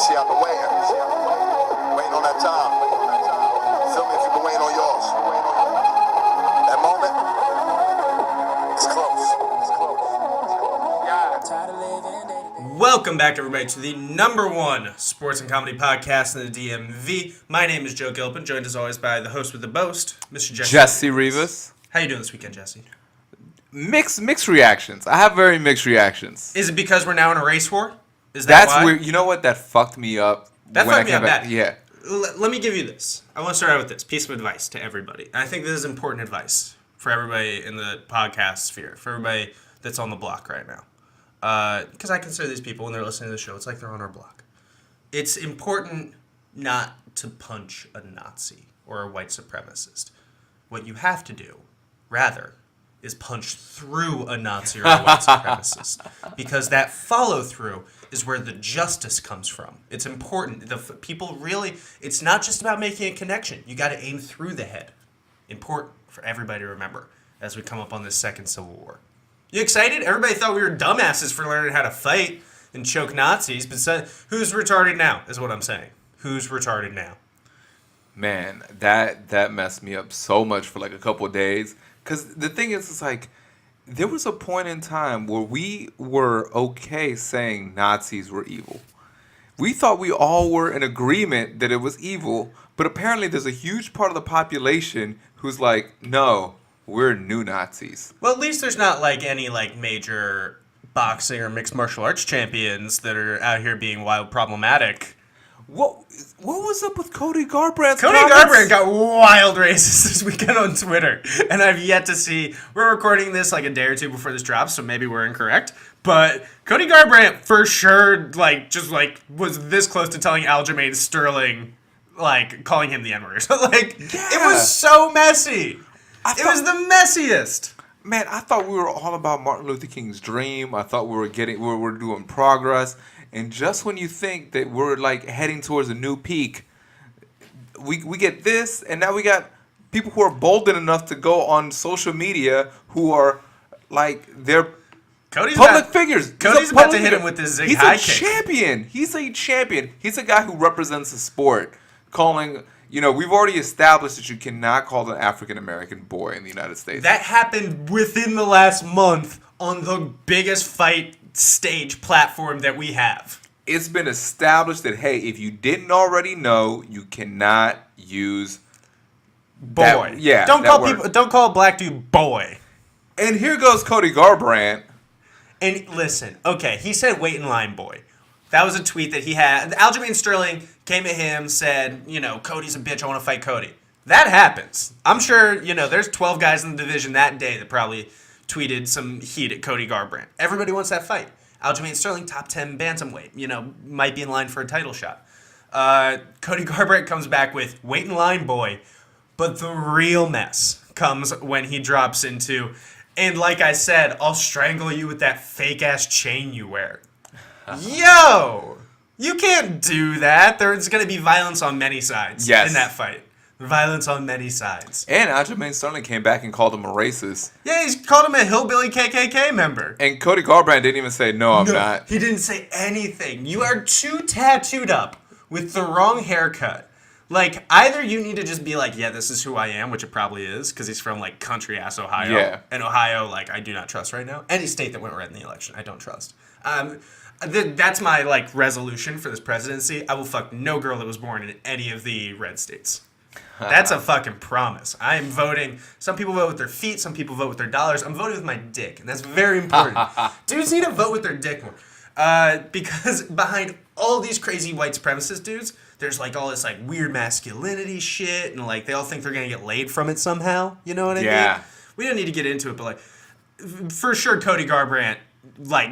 See, I've been waiting. Waiting on that time. Feel me if you've been waiting on yours. That moment, it's close. Yeah. Welcome back, everybody, to the #1 sports and comedy podcast in the DMV. My name is Joe Gilpin, joined as always by the host with the boast, Mr. Jesse Rivas. How you doing this weekend, Jesse? Mixed reactions. I have very mixed reactions. Is it because we're now in a race war? Is that That's why? weird. You know what? That fucked me up. That fucked me up bad. Yeah. Let me give you this. I want to start out with this piece of advice to everybody. I think this is important advice for everybody in the podcast sphere, for everybody that's on the block right now. Because I consider these people, when they're listening to the show, it's like they're on our block. It's important not to punch a Nazi or a white supremacist. What you have to do, rather, is punch through a Nazi or a white supremacist. Because that follow-through is where the justice comes from. It's important. People really, it's not just about making a connection. You got to aim through the head. Important for everybody to remember as we come up on this second Civil War. You excited? Everybody thought we were dumbasses for learning how to fight and choke Nazis, but who's retarded now is what I'm saying. Who's retarded now? Man, that messed me up so much for like a couple of days. Because the thing is, it's like, there was a point in time where we were okay saying Nazis were evil. We thought we all were in agreement that it was evil, but apparently there's a huge part of the population who's like, no, we're new Nazis. Well, at least there's not like any like major boxing or mixed martial arts champions that are out here being wild problematic. What was up with Cody Garbrandt's Cody comments? Garbrandt got wild racist this weekend on Twitter, and I've yet to see. We're recording this like a day or two before this drops, so maybe we're incorrect. But Cody Garbrandt for sure, was this close to telling Aljamain Sterling, calling him the N-word. It was so messy. It was the messiest. Man, I thought we were all about Martin Luther King's dream. I thought we were doing progress. And just when you think that we're like heading towards a new peak, we get this, and now we got people who are bolden enough to go on social media who are like they're public figures. Cody's about to hit him with this zig high kick. He's a champion. He's a guy who represents the sport. Calling, we've already established that you cannot call an African American boy in the United States. That happened within the last month on the biggest fight stage platform that we have. It's been established that, hey, if you didn't already know, you cannot use boy. Don't call a black dude boy. And here goes Cody Garbrandt. And listen, okay, he said wait in line boy. That was a tweet that he had. Aljamain Sterling came at him, said, Cody's a bitch, I want to fight Cody. That happens. I'm sure, there's 12 guys in the division that day that probably tweeted some heat at Cody Garbrandt. Everybody wants that fight. Aljamain Sterling, top 10 bantamweight, might be in line for a title shot. Cody Garbrandt comes back with, wait in line, boy. But the real mess comes when he drops into, and like I said, I'll strangle you with that fake-ass chain you wear. Yo! You can't do that. There's going to be violence on many sides in that fight. Violence on many sides. And Aljamain Sterling came back and called him a racist. Yeah, he's called him a hillbilly KKK member. And Cody Garbrandt didn't even say, no, I'm not. He didn't say anything. You are too tattooed up with the wrong haircut. Either you need to just be like, yeah, this is who I am, which it probably is, because he's from, country-ass Ohio. Yeah. And Ohio, I do not trust right now. Any state that went red in the election, I don't trust. That's my, resolution for this presidency. I will fuck no girl that was born in any of the red states. That's a fucking promise. I am voting. Some people vote with their feet. Some people vote with their dollars. I'm voting with my dick, and that's very important. Dudes need to vote with their dick more. Because behind all these crazy white supremacist dudes, there's all this weird masculinity shit, and they all think they're gonna get laid from it somehow. You know what I mean? We don't need to get into it, but for sure, Cody Garbrandt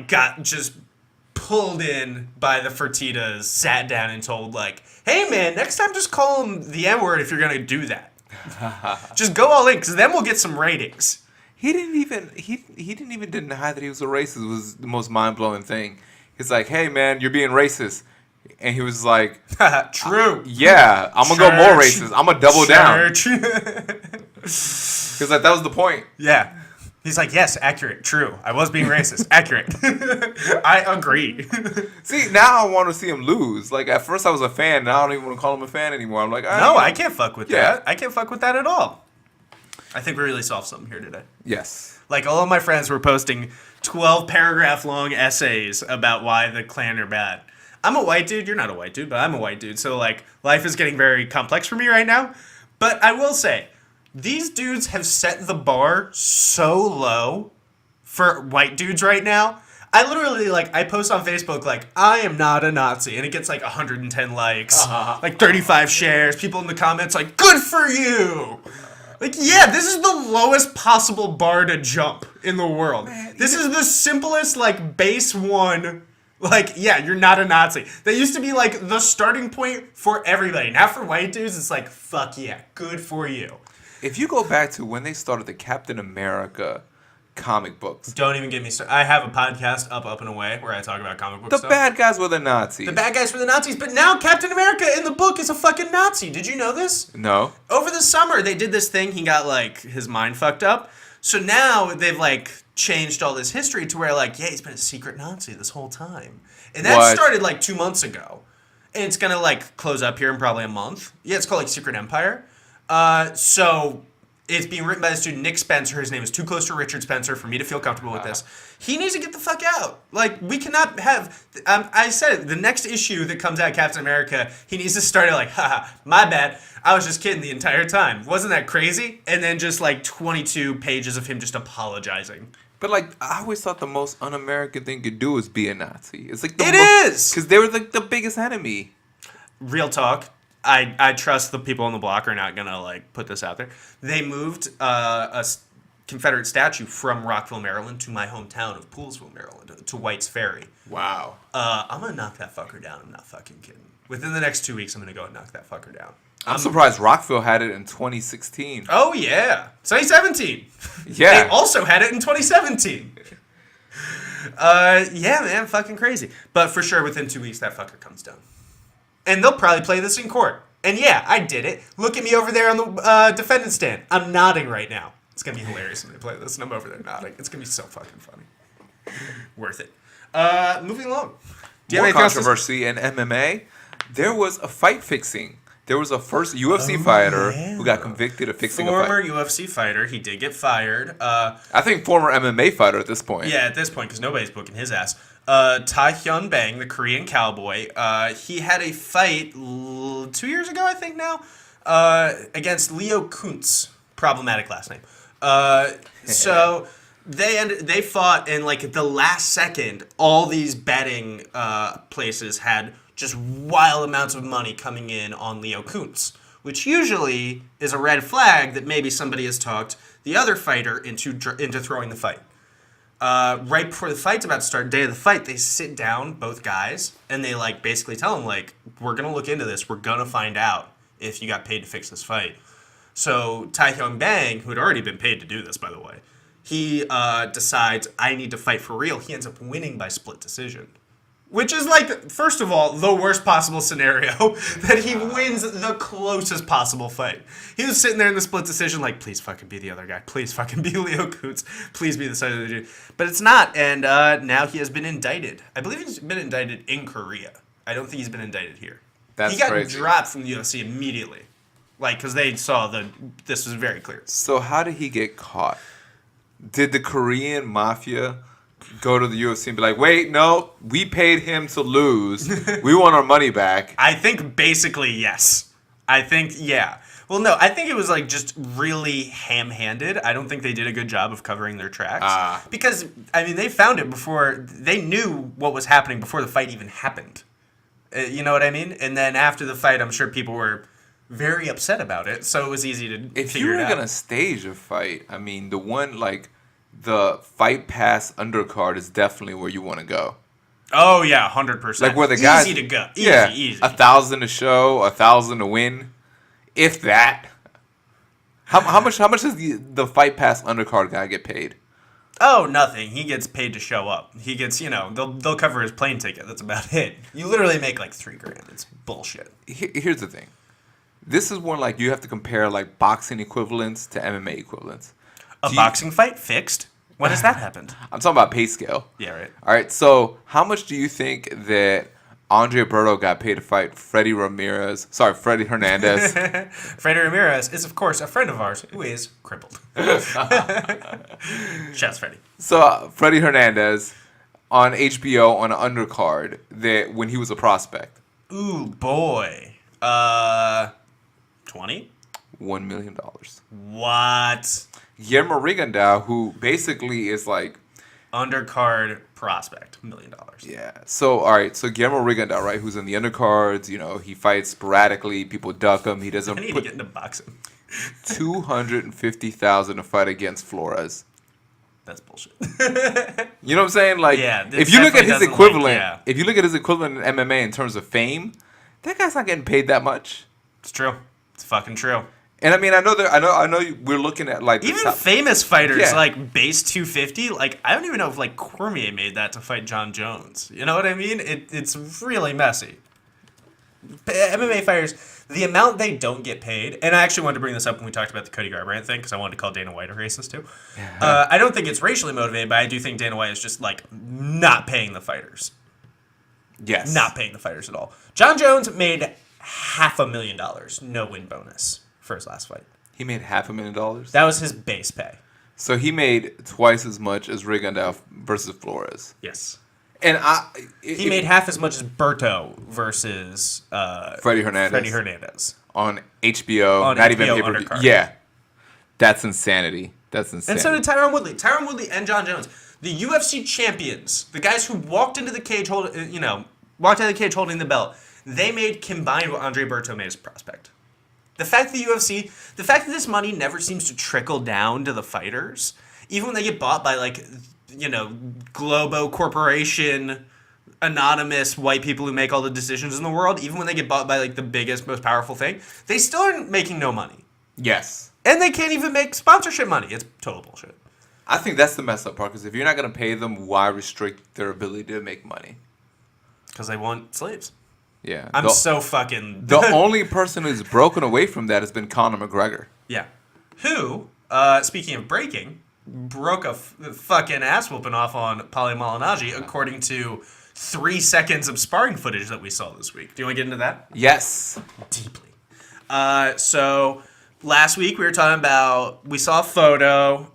got just pulled in by the Fertittas, sat down and told hey man, next time just call him the N-word if you're gonna do that. Just go all in, because then we'll get some ratings. He didn't even deny that he was a racist. It was the most mind-blowing thing. He's like, hey man, you're being racist. And he was like, true. Yeah, I'm gonna go more racist. I'm gonna double down. He was like, that was the point. Yeah. He's like, yes, accurate, true. I was being racist. Accurate. I agree. See, now I want to see him lose. Like, at first I was a fan, and I don't even want to call him a fan anymore. I'm like, no, I can't fuck with Yeah. that. I can't fuck with that at all. I think we really solved something here today. Yes. Like, all of my friends were posting 12-paragraph-long essays about why the Klan are bad. I'm a white dude. You're not a white dude, but I'm a white dude. So, like, life is getting very complex for me right now. But I will say, these dudes have set the bar so low for white dudes right now. I literally, like, I post on Facebook, like, I am not a Nazi. And it gets, like, 110 likes, like, 35 shares. People in the comments, like, good for you. Like, yeah, this is the lowest possible bar to jump in the world. Man, this is the simplest, like, base one. Like, yeah, you're not a Nazi. That used to be, like, the starting point for everybody. Now for white dudes, it's like, fuck yeah, good for you. If you go back to when they started the Captain America comic books. Don't even get me started. I have a podcast, Up and Away, where I talk about comic book The stuff. bad guys were the Nazis. The bad guys were the Nazis, but now Captain America in the book is a fucking Nazi. Did you know this? No. Over the summer, they did this thing. He got, like, his mind fucked up. So now they've, like, changed all this history to where, like, yeah, he's been a secret Nazi this whole time. And that started, like, 2 months ago. And it's going to, like, close up here in probably a month. Yeah, it's called, like, Secret Empire. So it's being written by this dude, Nick Spencer. His name is too close to Richard Spencer for me to feel comfortable with this. He needs to get the fuck out. Like, we cannot have... I said it. The next issue that comes out, Captain America, he needs to start it like, haha, my bad. I was just kidding the entire time. Wasn't that crazy? And then just, like, 22 pages of him just apologizing. But, like, I always thought the most un-American thing to do is be a Nazi. It's like It is! Because they were, like, the biggest enemy. Real talk. I trust the people on the block are not going to, like, put this out there. They moved a Confederate statue from Rockville, Maryland to my hometown of Poolesville, Maryland, to White's Ferry. Wow. I'm going to knock that fucker down. I'm not fucking kidding. Within the next 2 weeks, I'm going to go and knock that fucker down. I'm surprised Rockville had it in 2016. Oh, yeah. 2017. Yeah. They also had it in 2017. Yeah, man, fucking crazy. But for sure, within 2 weeks, that fucker comes down. And they'll probably play this in court. And yeah, I did it. Look at me over there on the defendant stand. I'm nodding right now. It's going to be hilarious when they play this, and I'm over there nodding. It's going to be so fucking funny. Worth it. Moving along. Do you More have anything else to controversy in MMA. There was a fight fixing. There was a first UFC fighter who got convicted of fixing a fight. Former UFC fighter. He did get fired. I think former MMA fighter at this point. Yeah, at this point, because nobody's booking his ass. Tai Hyun Bang, the Korean cowboy, he had a fight 2 years ago, I think now, against Leo Kuntz. Problematic last name. So they fought, and like at the last second, all these betting places had just wild amounts of money coming in on Leo Kuntz, which usually is a red flag that maybe somebody has talked the other fighter into throwing the fight. Right before the fight's about to start, day of the fight, they sit down, both guys, and they like basically tell him like, we're gonna look into this. We're gonna find out if you got paid to fix this fight. So Tai Hyun Bang, who had already been paid to do this, by the way, he decides I need to fight for real. He ends up winning by split decision. Which is like, first of all, the worst possible scenario, that he wins the closest possible fight. He was sitting there in the split decision like, please fucking be the other guy. Please fucking be Leo Kuntz. Please be the side of the dude. But it's not, and now he has been indicted. I believe he's been indicted in Korea. I don't think he's been indicted here. That's he got crazy. dropped from the UFC immediately. Like, because they saw this was very clear. So how did he get caught? Did the Korean mafia go to the UFC and be like, wait, no, we paid him to lose. We want our money back. I think basically yes. I think, yeah. Well, no, I think it was like just really ham-handed. I don't think they did a good job of covering their tracks. Because, I mean, they found it before, they knew what was happening before the fight even happened. You know what I mean? And then after the fight, I'm sure people were very upset about it, so it was easy to figure it out. If you were going to stage a fight, I mean, the one, like, the Fight Pass undercard is definitely where you want to go. Oh, yeah, 100%. Like, where the guys... Easy to go. Easy. 1,000 to show, 1,000 to win. If that. How much does the Fight Pass undercard guy get paid? Oh, nothing. He gets paid to show up. He gets, they'll cover his plane ticket. That's about it. You literally make like $3,000. It's bullshit. Here's the thing. This is one like you have to compare like boxing equivalents to MMA equivalents. A boxing fight fixed? When has that happened? I'm talking about pay scale. Yeah, right. All right, so how much do you think that Andre Berto got paid to fight Freddie Hernandez? Freddie Ramirez is, of course, a friend of ours who is crippled. Shouts, Freddie. So Freddie Hernandez on HBO on an undercard that when he was a prospect. Ooh, boy. 20? $1 million. What? Guillermo Rigondeaux, who basically is like Undercard prospect, $1 million. yeah. So all right. So Guillermo Rigondeaux, right, who's in the undercards. You know, he fights sporadically. People duck him. He doesn't I need to get into boxing. $250,000 to fight against Flores. That's bullshit. You know what I'm saying? Like, Yeah, this if you look at definitely his doesn't, equivalent, yeah. if you look at his equivalent in MMA in terms of fame, that guy's not getting paid that much. It's true. It's fucking true. And I mean, I know we're looking at like the Even top- famous fighters Yeah. like base 250, like I don't even know if like Cormier made that to fight John Jones. You know what I mean? It's really messy. MMA fighters, the amount they don't get paid, and I actually wanted to bring this up when we talked about the Cody Garbrandt thing because I wanted to call Dana White a racist too. I don't think it's racially motivated, but I do think Dana White is just like not paying the fighters. Yes. Not paying the fighters at all. John Jones made $500,000, no win bonus for his last fight. He made $500,000. That was his base pay. So he made twice as much as Rigondeaux versus Flores. Yes. And He made half as much as Berto versus Freddie Hernandez on HBO. On not HBO even pay-per-view. undercard. Yeah. That's insanity. That's insane. And so did Tyron Woodley. Tyron Woodley and John Jones, the UFC champions, the guys who walked into the cage holding the belt, they made combined what Andre Berto made as a prospect. The fact that this money never seems to trickle down to the fighters, even when they get bought by Globo Corporation, anonymous white people who make all the decisions in the world, even when they get bought by like the biggest, most powerful thing, they still are making no money. Yes. And they can't even make sponsorship money. It's total bullshit. I think that's the messed up part, because if you're not going to pay them, why restrict their ability to make money? Because they want slaves. Yeah. I'm so fucking... The only person who's broken away from that has been Conor McGregor. Yeah. Who, speaking of breaking, broke a fucking ass whooping off on Paulie Malignaggi, according to 3 seconds of sparring footage that we saw this week. Do you want to get into that? Yes. Deeply. So last week we were talking about, we saw a photo,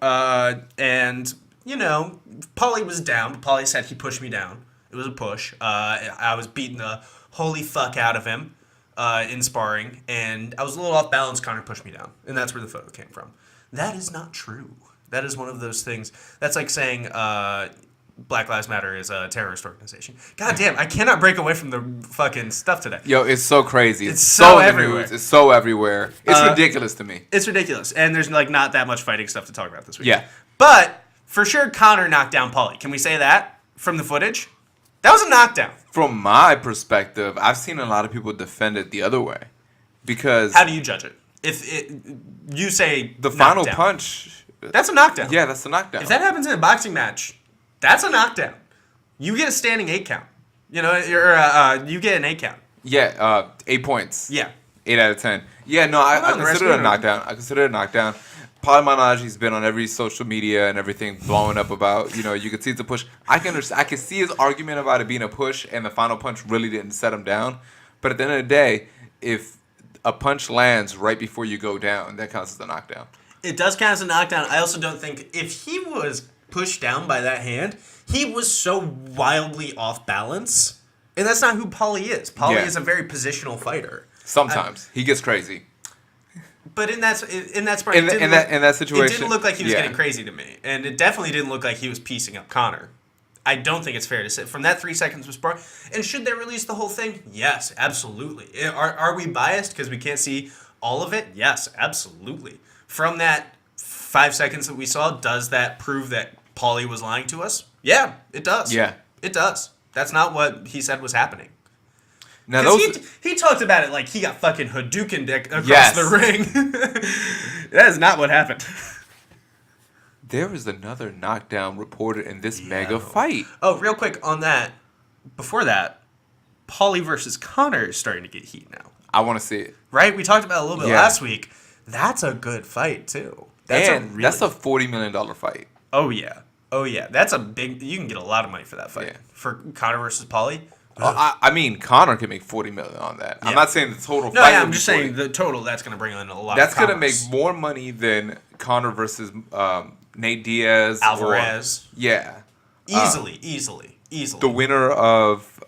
and, Paulie was down, but Paulie said he pushed me down. It was a push. I was beating the holy fuck out of him in sparring, and I was a little off balance. Conor pushed me down, and that's where the photo came from. That is not true. That is one of those things. That's like saying Black Lives Matter is a terrorist organization. God damn, I cannot break away from the fucking stuff today. Yo, it's so crazy. It's so in the everywhere. news. It's so everywhere. It's ridiculous to me. It's ridiculous, and there's not that much fighting stuff to talk about this week. Yeah. But for sure, Conor knocked down Paulie. Can we say that from the footage? That was a knockdown. From my perspective, I've seen a lot of people defend it the other way. Because... How do you judge it? If you say the final knockdown. punch... That's a knockdown. Yeah, that's a knockdown. If that happens in a boxing match, that's a knockdown. You get a standing 8 count. You get an 8 count. Yeah, 8 points. Yeah. 8 out of 10. Yeah, no, I consider it a knockdown. Paulie Malignaggi's been on every social media and everything blowing up about, you can see it's a push. I can see his argument about it being a push, and the final punch really didn't set him down. But at the end of the day, if a punch lands right before you go down, that counts as a knockdown. It does count as a knockdown. I also don't think, if he was pushed down by that hand, he was so wildly off balance. And that's not who Paulie is. Paulie is a very positional fighter. Sometimes. He gets crazy. But in that spot, in that situation, it didn't look like he was getting crazy to me, and it definitely didn't look like he was piecing up Conor. I don't think it's fair to say from that 3 seconds of sparring. And should they release the whole thing? Yes, absolutely. Are we biased because we can't see all of it? Yes, absolutely. From that 5 seconds that we saw, does that prove that Paulie was lying to us? Yeah, it does. Yeah, it does. That's not what he said was happening. Now he talked about it like he got fucking Hadouken across the ring. That is not what happened. There was another knockdown reported in this mega fight. Oh, real quick on that. Before that, Paulie versus Conor is starting to get heat now. I want to see it. Right? We talked about it a little bit last week. That's a good fight, too. That's That's a $40 million fight. Oh yeah. Oh yeah. That's a big. You can get a lot of money for that fight. Yeah. For Conor versus Paulie. I mean, Conor can make $40 million on that. Yeah. I'm not saying the total No, fight. yeah, would I'm be just 40. saying the total. That's going to bring in a lot. That's of going to make commerce. more money than Conor versus Nate Diaz. Alvarez. Yeah. Easily. The winner of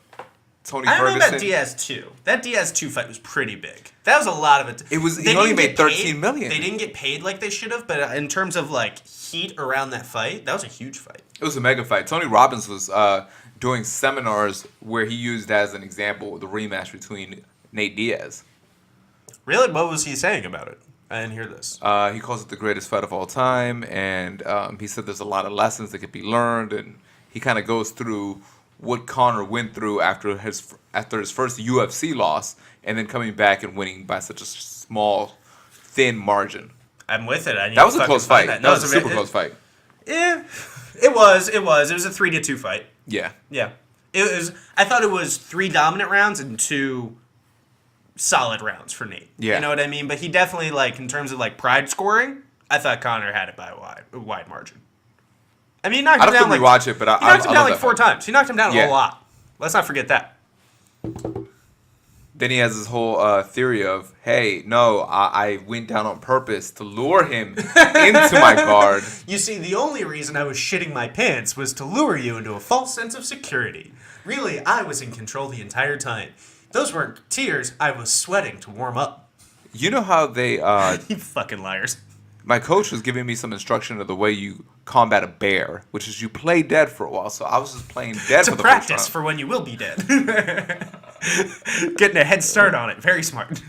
Tony I don't Ferguson. know about Diaz 2. That Diaz 2 fight was pretty big. That was a lot of it. It was. They He only didn't made get 13 million. They didn't get paid like they should have, but in terms of like heat around that fight, that was a huge fight. It was a mega fight. Tony Robbins was doing seminars where he used as an example the rematch between Nate Diaz. Really? What was he saying about it? I didn't hear this. He calls it the greatest fight of all time, and he said there's a lot of lessons that could be learned, and he kind of goes through what Conor went through after his first UFC loss, and then coming back and winning by such a small, thin margin. I'm with it. That was a close fight. That was a super close fight. Yeah, it was. It was a 3-2 fight. Yeah. Yeah, it was. I thought it was 3 dominant rounds and 2 solid rounds for Nate. Yeah. You know what I mean? But he definitely, like, in terms of like pride scoring, I thought Conor had it by a wide margin. I mean, he knocked him down like rewatch it, but he knocked him down like 4 fight. times. He knocked him down Yeah. a lot. Let's not forget that. Then he has this whole theory of, hey, no, I went down on purpose to lure him into my guard. You see, the only reason I was shitting my pants was to lure you into a false sense of security. Really, I was in control the entire time. Those weren't tears. I was sweating to warm up. You know how they... You fucking liars. My coach was giving me some instruction of the way you combat a bear, which is you play dead for a while. So I was just playing dead To for the practice first for when you will be dead. Getting a head start on it. Very smart.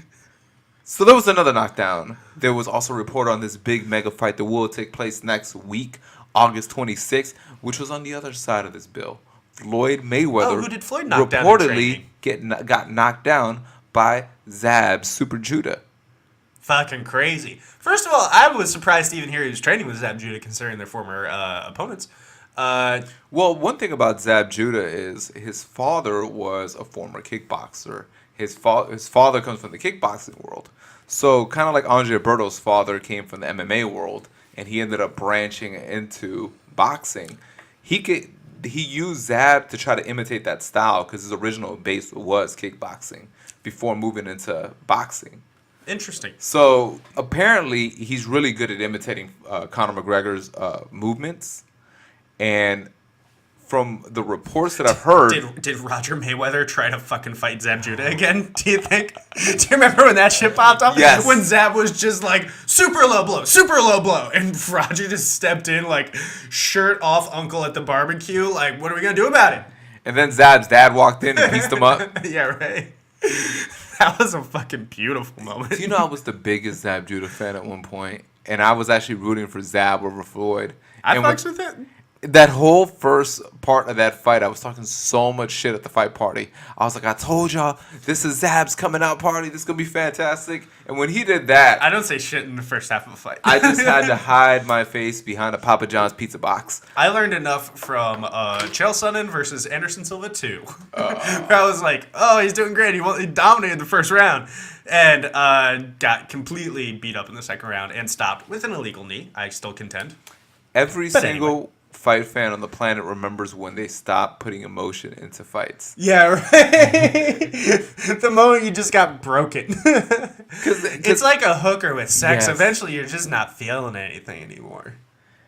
So there was another knockdown. There was also a report on this big mega fight that will take place next week, August 26th, which was on the other side of this bill. Floyd Mayweather Oh, who did Floyd knock down in reportedly training? got knocked down by Zab Super Judah. Fucking crazy. First of all, I was surprised to even hear he was training with Zab Judah considering their former opponents. Well, one thing about Zab Judah is his father was a former kickboxer. His father comes from the kickboxing world. So kind of like Andre Berto's father came from the MMA world, and he ended up branching into boxing. He used Zab to try to imitate that style because his original base was kickboxing before moving into boxing. Interesting. So apparently he's really good at imitating Conor McGregor's movements. And from the reports that I've heard... Did Roger Mayweather try to fucking fight Zab Judah again, do you think? Do you remember when that shit popped up? Yes. When Zab was just like, super low blow. And Roger just stepped in like, shirt off uncle at the barbecue. Like, what are we going to do about it? And then Zab's dad walked in and pieced him up. Yeah, right. That was a fucking beautiful moment. Do you know I was the biggest Zab Judah fan at one point? And I was actually rooting for Zab over Floyd. I And fucks with it. that whole first part of that fight, I was talking so much shit at the fight party. I was like, I told y'all, this is Zab's coming out party. This is going to be fantastic. And when he did that, I don't say shit in the first half of a fight. I just had to hide my face behind a Papa John's pizza box. I learned enough from Chael Sonnen versus Anderson Silva 2. I was like, oh, he's doing great. He dominated the first round. And got completely beat up in the second round and stopped with an illegal knee. I still contend. Every But single anyway. fight fan on the planet remembers when they stopped putting emotion into fights. Yeah, right. The moment you just got broken. It's like a hooker with sex. Yes. Eventually, you're just not feeling anything anymore.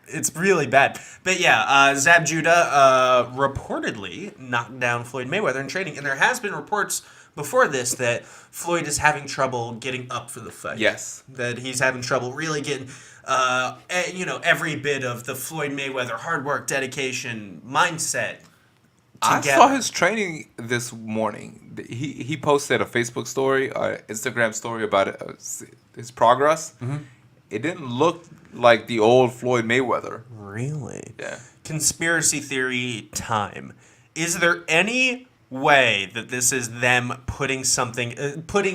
It's really bad. But yeah, Zab Judah reportedly knocked down Floyd Mayweather in training. And there has been reports before this that Floyd is having trouble getting up for the fight. Yes. That he's having trouble really getting, every bit of the Floyd Mayweather hard work, dedication, mindset I together. saw his training this morning. He posted a Facebook story, Instagram story about his progress. Mm-hmm. It didn't look like the old Floyd Mayweather. Really? Yeah. Conspiracy theory time. Is there any way that this is them putting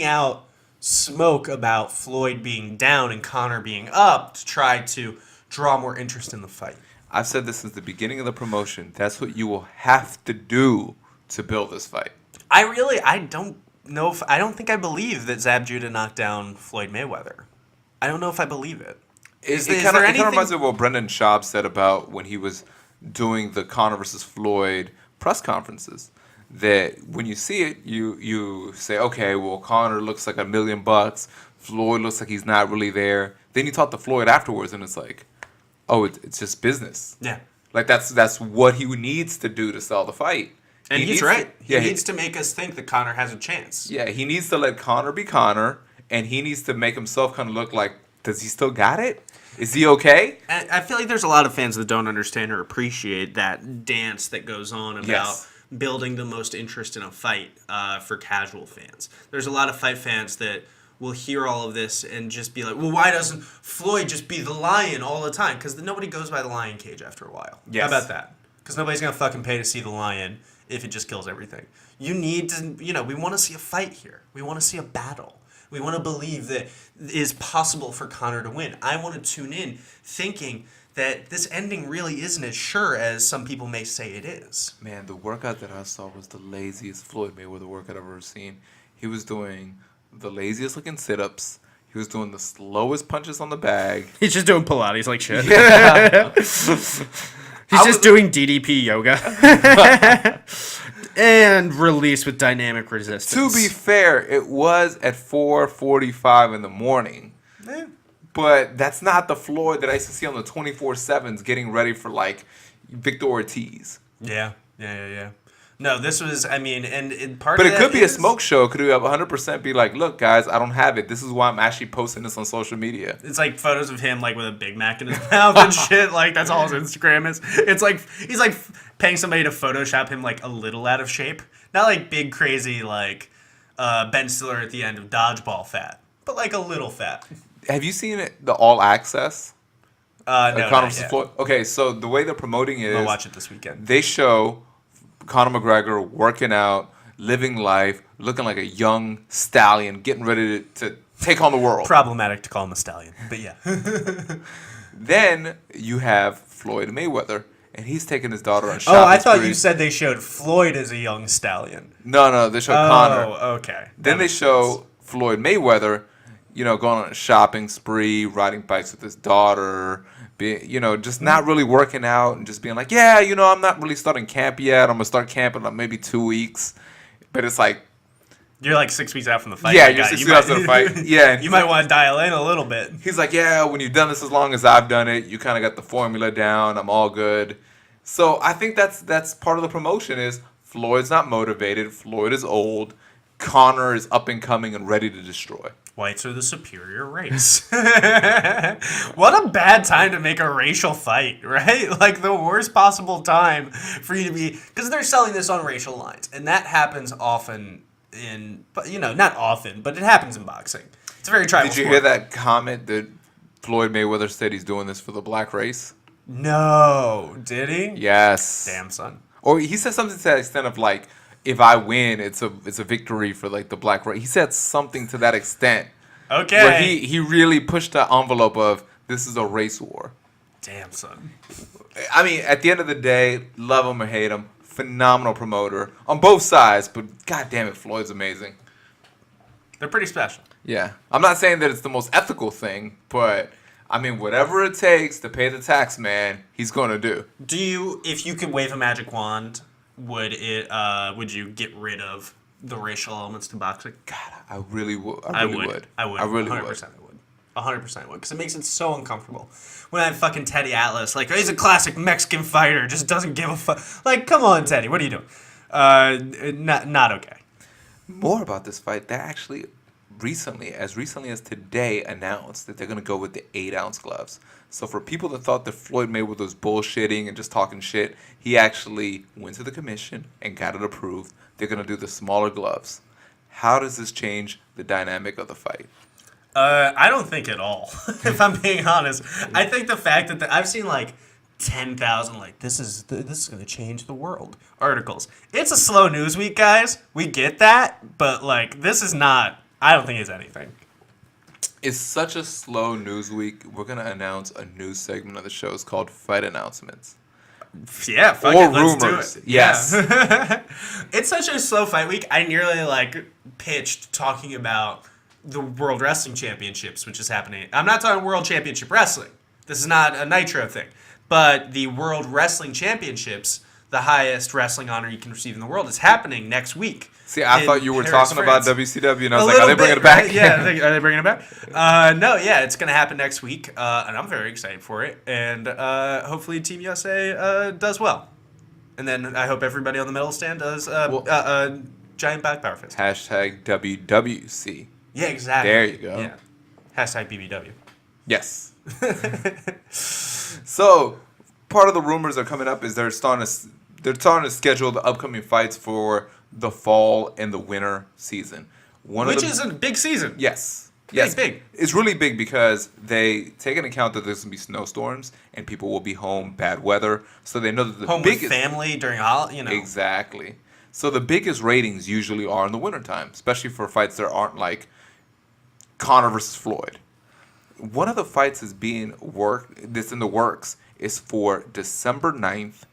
out smoke about Floyd being down and Conor being up to try to draw more interest in the fight? I've said this since the beginning of the promotion. That's what you will have to do to build this fight. I don't know I don't think I believe that Zab Judah knocked down Floyd Mayweather. I don't know if I believe it. It kind of reminds me of what Brendan Schaub said about when he was doing the Conor versus Floyd press conferences. That when you see it, you say, okay, well, Conor looks like $1 million. Floyd looks like he's not really there. Then you talk to Floyd afterwards, and it's like, oh, it's just business. Yeah. Like, that's what he needs to do to sell the fight. And he's right. He needs to make us think that Conor has a chance. Yeah, he needs to let Conor be Conor, and he needs to make himself kind of look like, does he still got it? Is he okay? And I feel like there's a lot of fans that don't understand or appreciate that dance that goes on about building the most interest in a fight for casual fans. There's a lot of fight fans that will hear all of this and just be like, well, why doesn't Floyd just be the lion all the time? Because nobody goes by the lion cage after a while. Yes. How about that? Because nobody's going to fucking pay to see the lion if it just kills everything. You need to, we want to see a fight here. We want to see a battle. We want to believe that it is possible for Conor to win. I want to tune in thinking that this ending really isn't as sure as some people may say it is. Man, the workout that I saw was the laziest Floyd Mayweather workout I've ever seen. He was doing the laziest looking sit-ups. He was doing the slowest punches on the bag. He's just doing Pilates like shit. Yeah. He's just doing DDP yoga. And release with dynamic resistance. To be fair, it was at 4:45 in the morning. Yeah. But that's not the Floyd that I used to see on the 24/7s getting ready for, like, Victor Ortiz. Yeah. No, this was, and part But of it could be a smoke show. Could we have 100% be like, look, guys, I don't have it. This is why I'm actually posting this on social media. It's like photos of him like with a Big Mac in his mouth and shit. Like that's all his Instagram is. It's like he's like paying somebody to Photoshop him like a little out of shape. Not like big crazy like Ben Stiller at the end of Dodgeball fat, but like a little fat. Have you seen it, the All Access? No, Conor not versus yet. Floyd? Okay, so the way they're promoting it is... I'll watch it this weekend. They show Conor McGregor working out, living life, looking like a young stallion, getting ready to take on the world. Problematic to call him a stallion, but yeah. Then you have Floyd Mayweather, and he's taking his daughter on shopping Oh, I thought spree. you said they showed Floyd as a young stallion. No, they show Conor. Oh, okay. Then they show Floyd Mayweather, going on a shopping spree, riding bikes with his daughter, just not really working out and just being like, yeah, I'm not really starting camp yet. I'm going to start camp in like maybe 2 weeks. But it's like... You're like 6 weeks out from the fight. Yeah, you're 6 weeks out from the fight. Yeah. You might want to dial in a little bit. He's like, yeah, when you've done this as long as I've done it, you kind of got the formula down. I'm all good. So I think that's part of the promotion is Floyd's not motivated. Floyd is old. Conor is up and coming and ready to destroy. Whites are the superior race. What a bad time to make a racial fight, right? Like the worst possible time for you to be... Because they're selling this on racial lines. And that happens often in... not often, but it happens in boxing. It's a very tribal Did you sport. hear that comment that Floyd Mayweather said he's doing this for the black race? No. Did he? Yes. Damn, son. Or he said something to that extent of like, if I win, it's a victory for like the black race. He said something to that extent. Okay. Where he really pushed the envelope of this is a race war. Damn, son. I mean, at the end of the day, love him or hate him, phenomenal promoter on both sides. But god damn it, Floyd's amazing. They're pretty special. Yeah, I'm not saying that it's the most ethical thing, but I mean, whatever it takes to pay the tax man, he's gonna do. Do you, if you could wave a magic wand, would you get rid of the racial elements to boxing? God, I really would. I I would. really would. I would. 100% I would. 100% I would. Because it makes it so uncomfortable. When I have fucking Teddy Atlas, like, he's a classic Mexican fighter, just doesn't give a fuck. Like, come on, Teddy, what are you doing? Not okay. More about this fight, they actually recently as today, announced that they're going to go with the 8-ounce gloves. So for people that thought that Floyd Mayweather was bullshitting and just talking shit, he actually went to the commission and got it approved. They're going to do the smaller gloves. How does this change the dynamic of the fight? I don't think at all, if I'm being honest. I think the fact that I've seen like 10,000 like this is going to change the world articles. It's a slow news week, guys. We get that, but like this is not. I don't think it's anything. It's such a slow news week. We're going to announce a new segment of the show. It's called Fight Announcements. Yeah, fuck Or it, let's rumors. do it. Yes. Yeah. It's such a slow fight week. I nearly like pitched talking about the World Wrestling Championships, which is happening. I'm not talking World Championship Wrestling. This is not a Nitro thing. But the World Wrestling Championships, the highest wrestling honor you can receive in the world, is happening next week. See, I thought you were Paris, talking France. about WCW, and I was A like, are they little bringing bit, it back? right? Yeah, are they bringing it back? No, yeah, it's going to happen next week, and I'm very excited for it. And hopefully Team USA does well. And then I hope everybody on the medal stand does giant back power fist. Hashtag WWC. Yeah, exactly. There you go. Yeah. Hashtag BBW. Yes. So, part of the rumors that are coming up is they're starting to schedule the upcoming fights for the fall and the winter season. Which is a big season. Yes. Big. It's really big because they take into account that there's going to be snowstorms and people will be home, bad weather. So they know that the Home biggest... with family during holiday, Exactly. So the biggest ratings usually are in the wintertime, especially for fights that aren't like Conor versus Floyd. One of the fights that's in the works is for December 9th,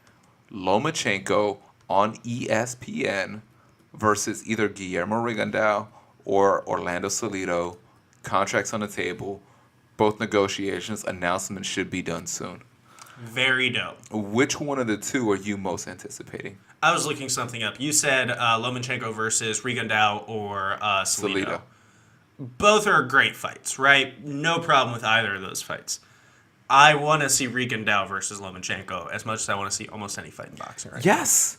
Lomachenko on ESPN versus either Guillermo Rigondeaux or Orlando Salido. Contracts on the table. Both negotiations. Announcements should be done soon. Very dope. Which one of the two are you most anticipating? I was looking something up. You said Lomachenko versus Rigondeaux or Salido. Both are great fights, right? No problem with either of those fights. I want to see Rigondeaux versus Lomachenko as much as I want to see almost any fight in boxing right Yes.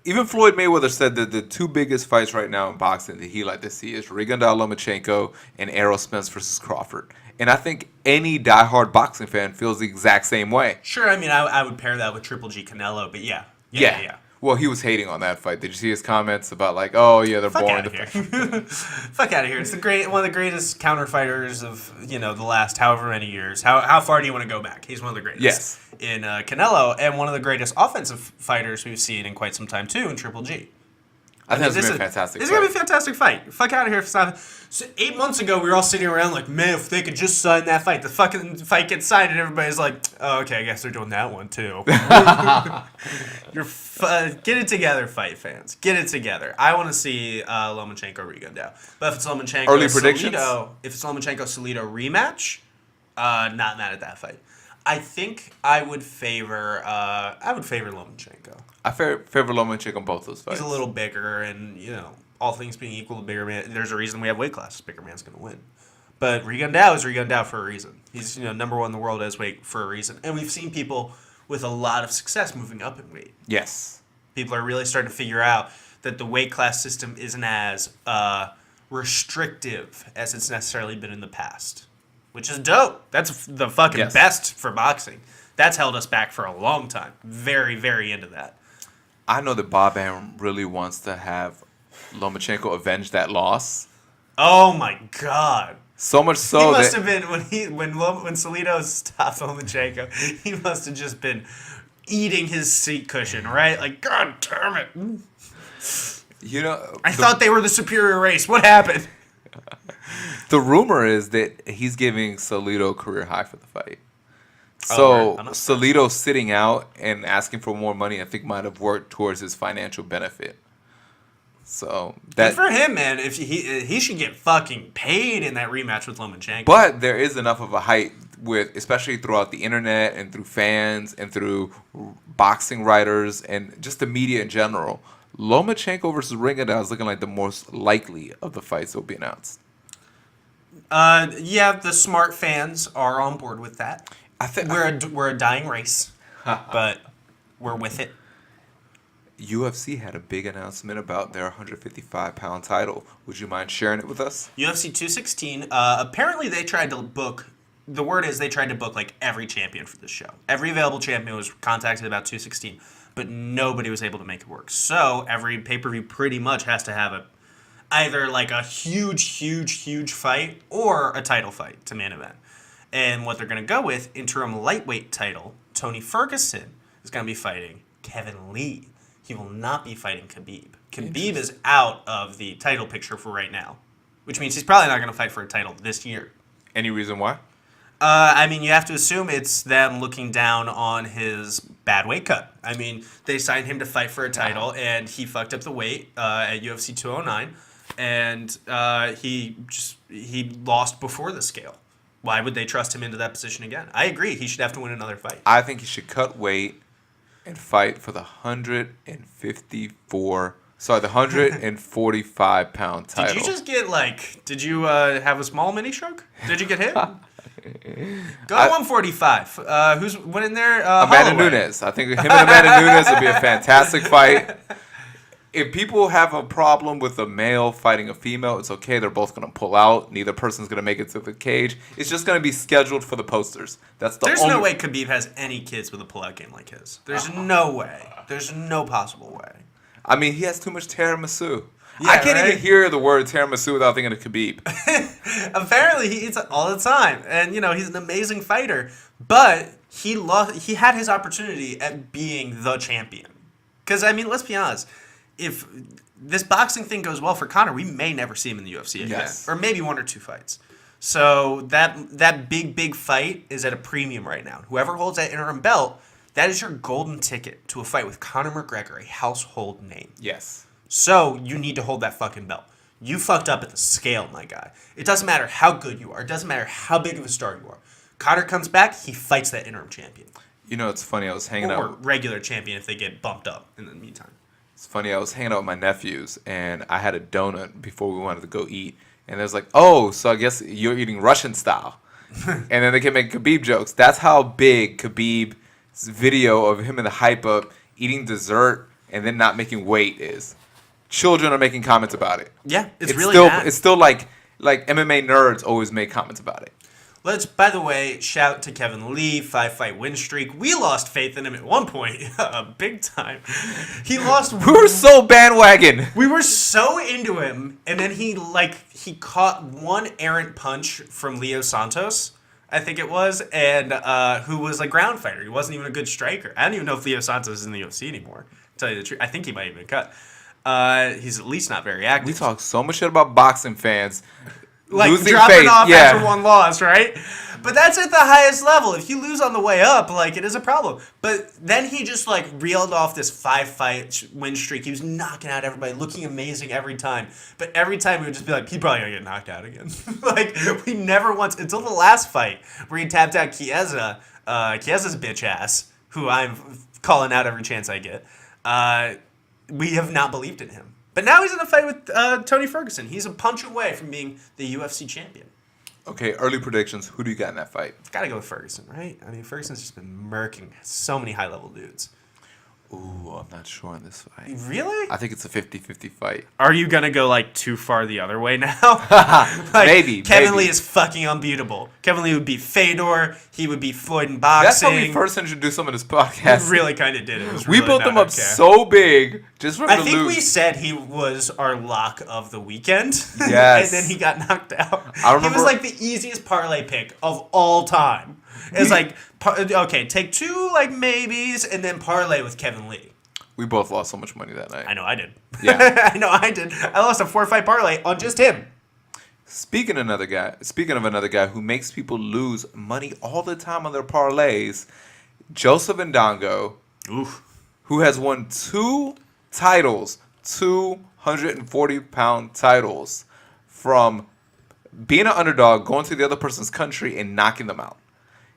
Even Floyd Mayweather said that the two biggest fights right now in boxing that he like to see is Rigondeaux Lomachenko and Errol Spence versus Crawford. And I think any diehard boxing fan feels the exact same way. Sure, I mean, I would pair that with Triple G Canelo, but yeah. Well, he was hating on that fight. Did you see his comments about like, oh yeah, they're Fuck boring? out of here. Fuck out of here. It's one of the greatest counter fighters of the last however many years. How far do you want to go back? He's one of the greatest. Yes. In Canelo, and one of the greatest offensive fighters we've seen in quite some time too in Triple G. I think it's gonna be a fantastic. It's gonna be a fantastic fight. Fuck out of here if it's not. So 8 months ago, we were all sitting around like, man, if they could just sign that fight, the fucking fight gets signed, and everybody's like, oh, okay, I guess they're doing that one too. Get it together, fight fans. Get it together. I want to see Lomachenko Rigondeaux. But if it's Lomachenko Early predictions? Salido rematch, not mad at that fight. I think I would favor Lomachenko. I favor Lomachenko on both those fights. He's a little bigger, and all things being equal, the bigger man. There's a reason we have weight classes. Bigger man's going to win. But Rigondeaux is Rigondeaux for a reason. He's number one in the world as weight for a reason, and we've seen people with a lot of success moving up in weight. Yes. People are really starting to figure out that the weight class system isn't as restrictive as it's necessarily been in the past, which is dope. That's the fucking best for boxing. That's held us back for a long time. Very, very into that. I know that Bob Arum really wants to have Lomachenko avenge that loss. Oh my god. So much so he must that have been when Salido stopped Lomachenko, he must have just been eating his seat cushion, right? Like, god damn it. I thought they were the superior race. What happened? The rumor is that he's giving Salido a career high for the fight. So Salido sitting out and asking for more money, I think, might have worked towards his financial benefit. So good for him, man. If he should get fucking paid in that rematch with Lomachenko. But there is enough of a hype especially throughout the internet and through fans and through boxing writers and just the media in general. Lomachenko versus Rigondeaux is looking like the most likely of the fights that will be announced. Yeah, the smart fans are on board with that. I think we're a dying race, but we're with it. UFC had a big announcement about their 155-pound title. Would you mind sharing it with us? UFC 216. Apparently, they tried to book. The word is they tried to book like every champion for this show. Every available champion was contacted about 216, but nobody was able to make it work. So every pay-per-view pretty much has to have either like a huge fight or a title fight to main event. And what they're going to go with, interim lightweight title, Tony Ferguson is going to be fighting Kevin Lee. He will not be fighting Khabib. Khabib is out of the title picture for right now, which means he's probably not going to fight for a title this year. Any reason why? I mean, you have to assume it's them looking down on his bad weight cut. I mean, they signed him to fight for a title, and he fucked up the weight at UFC 209. and he lost before the scale. Why would they trust him into that position again? I agree. He should have to win another fight. I think he should cut weight and fight for the 145-pound title. Did you just get did you have a small mini stroke? Did you get hit? Go to 145. Who's winning there? Amanda Holloway. Nunes. I think him and Amanda Nunes would be a fantastic fight. If people have a problem with a male fighting a female, it's okay. They're both going to pull out. Neither person's going to make it to the cage. It's just going to be scheduled for the posters. There's no way Khabib has any kids with a pull-out game like his. There's no way. There's no possible way. I mean, he has too much tiramisu. Yeah, I can't even hear the word tiramisu without thinking of Khabib. Apparently, he eats it all the time. And, he's an amazing fighter. But he had his opportunity at being the champion. Because, let's be honest. If this boxing thing goes well for Conor, we may never see him in the UFC again. Yes. Or maybe 1 or 2 fights. So that big fight is at a premium right now. Whoever holds that interim belt, that is your golden ticket to a fight with Conor McGregor, a household name. Yes. So you need to hold that fucking belt. You fucked up at the scale, my guy. It doesn't matter how good you are. It doesn't matter how big of a star you are. Conor comes back, he fights that interim champion. It's funny. I was hanging out. Or regular champion if they get bumped up in the meantime. It's funny, I was hanging out with my nephews, and I had a donut before we wanted to go eat. And they was like, oh, so I guess you're eating Russian style. And then they can make Khabib jokes. That's how big Khabib's video of him in the hype up, eating dessert, and then not making weight is. Children are making comments about it. Yeah, it's really still, bad. It's still like MMA nerds always make comments about it. Let's, by the way, shout to Kevin Lee, 5-fight win streak. We lost faith in him at one point, big time. He lost. We were so bandwagon. We were so into him, and then he caught one errant punch from Leo Santos, I think it was, and who was a ground fighter. He wasn't even a good striker. I don't even know if Leo Santos is in the UFC anymore, to tell you the truth. I think he might have been cut. He's at least not very active. We talk so much shit about boxing fans. Losing dropping faith. off Yeah. after one loss, right? But that's at the highest level. If you lose on the way up, it is a problem. But then he just reeled off this 5-fight win streak. He was knocking out everybody, looking amazing every time. But every time we would just be like, he's probably gonna get knocked out again. We never once, until the last fight where he tapped out Chiesa, Chiesa's bitch ass, who I'm calling out every chance I get. We have not believed in him. But now he's in a fight with Tony Ferguson. He's a punch away from being the UFC champion. Okay, early predictions. Who do you got in that fight? Gotta go with Ferguson, right? Ferguson's just been murking so many high-level dudes. Ooh, I'm not sure on this fight. Really? I think it's a 50-50 fight. Are you gonna go too far the other way now? Maybe. Kevin Lee is fucking unbeatable. Kevin Lee would beat Fedor. He would beat Floyd in boxing. That's how we first introduced him in this podcast. We really kind of did it. We built him up so big just for him I to think lose. we said he was our lock of the weekend. Yes. And then he got knocked out. I remember, he was the easiest parlay pick of all time. It's okay, take 2 maybes and then parlay with Kevin Lee. We both lost so much money that night. I know I did. Yeah. I know I did. I lost a 4-fight parlay on just him. Speaking of another guy who makes people lose money all the time on their parlays, Joseph Indongo, who has won 2 titles, 240-pound titles, from being an underdog, going to the other person's country and knocking them out.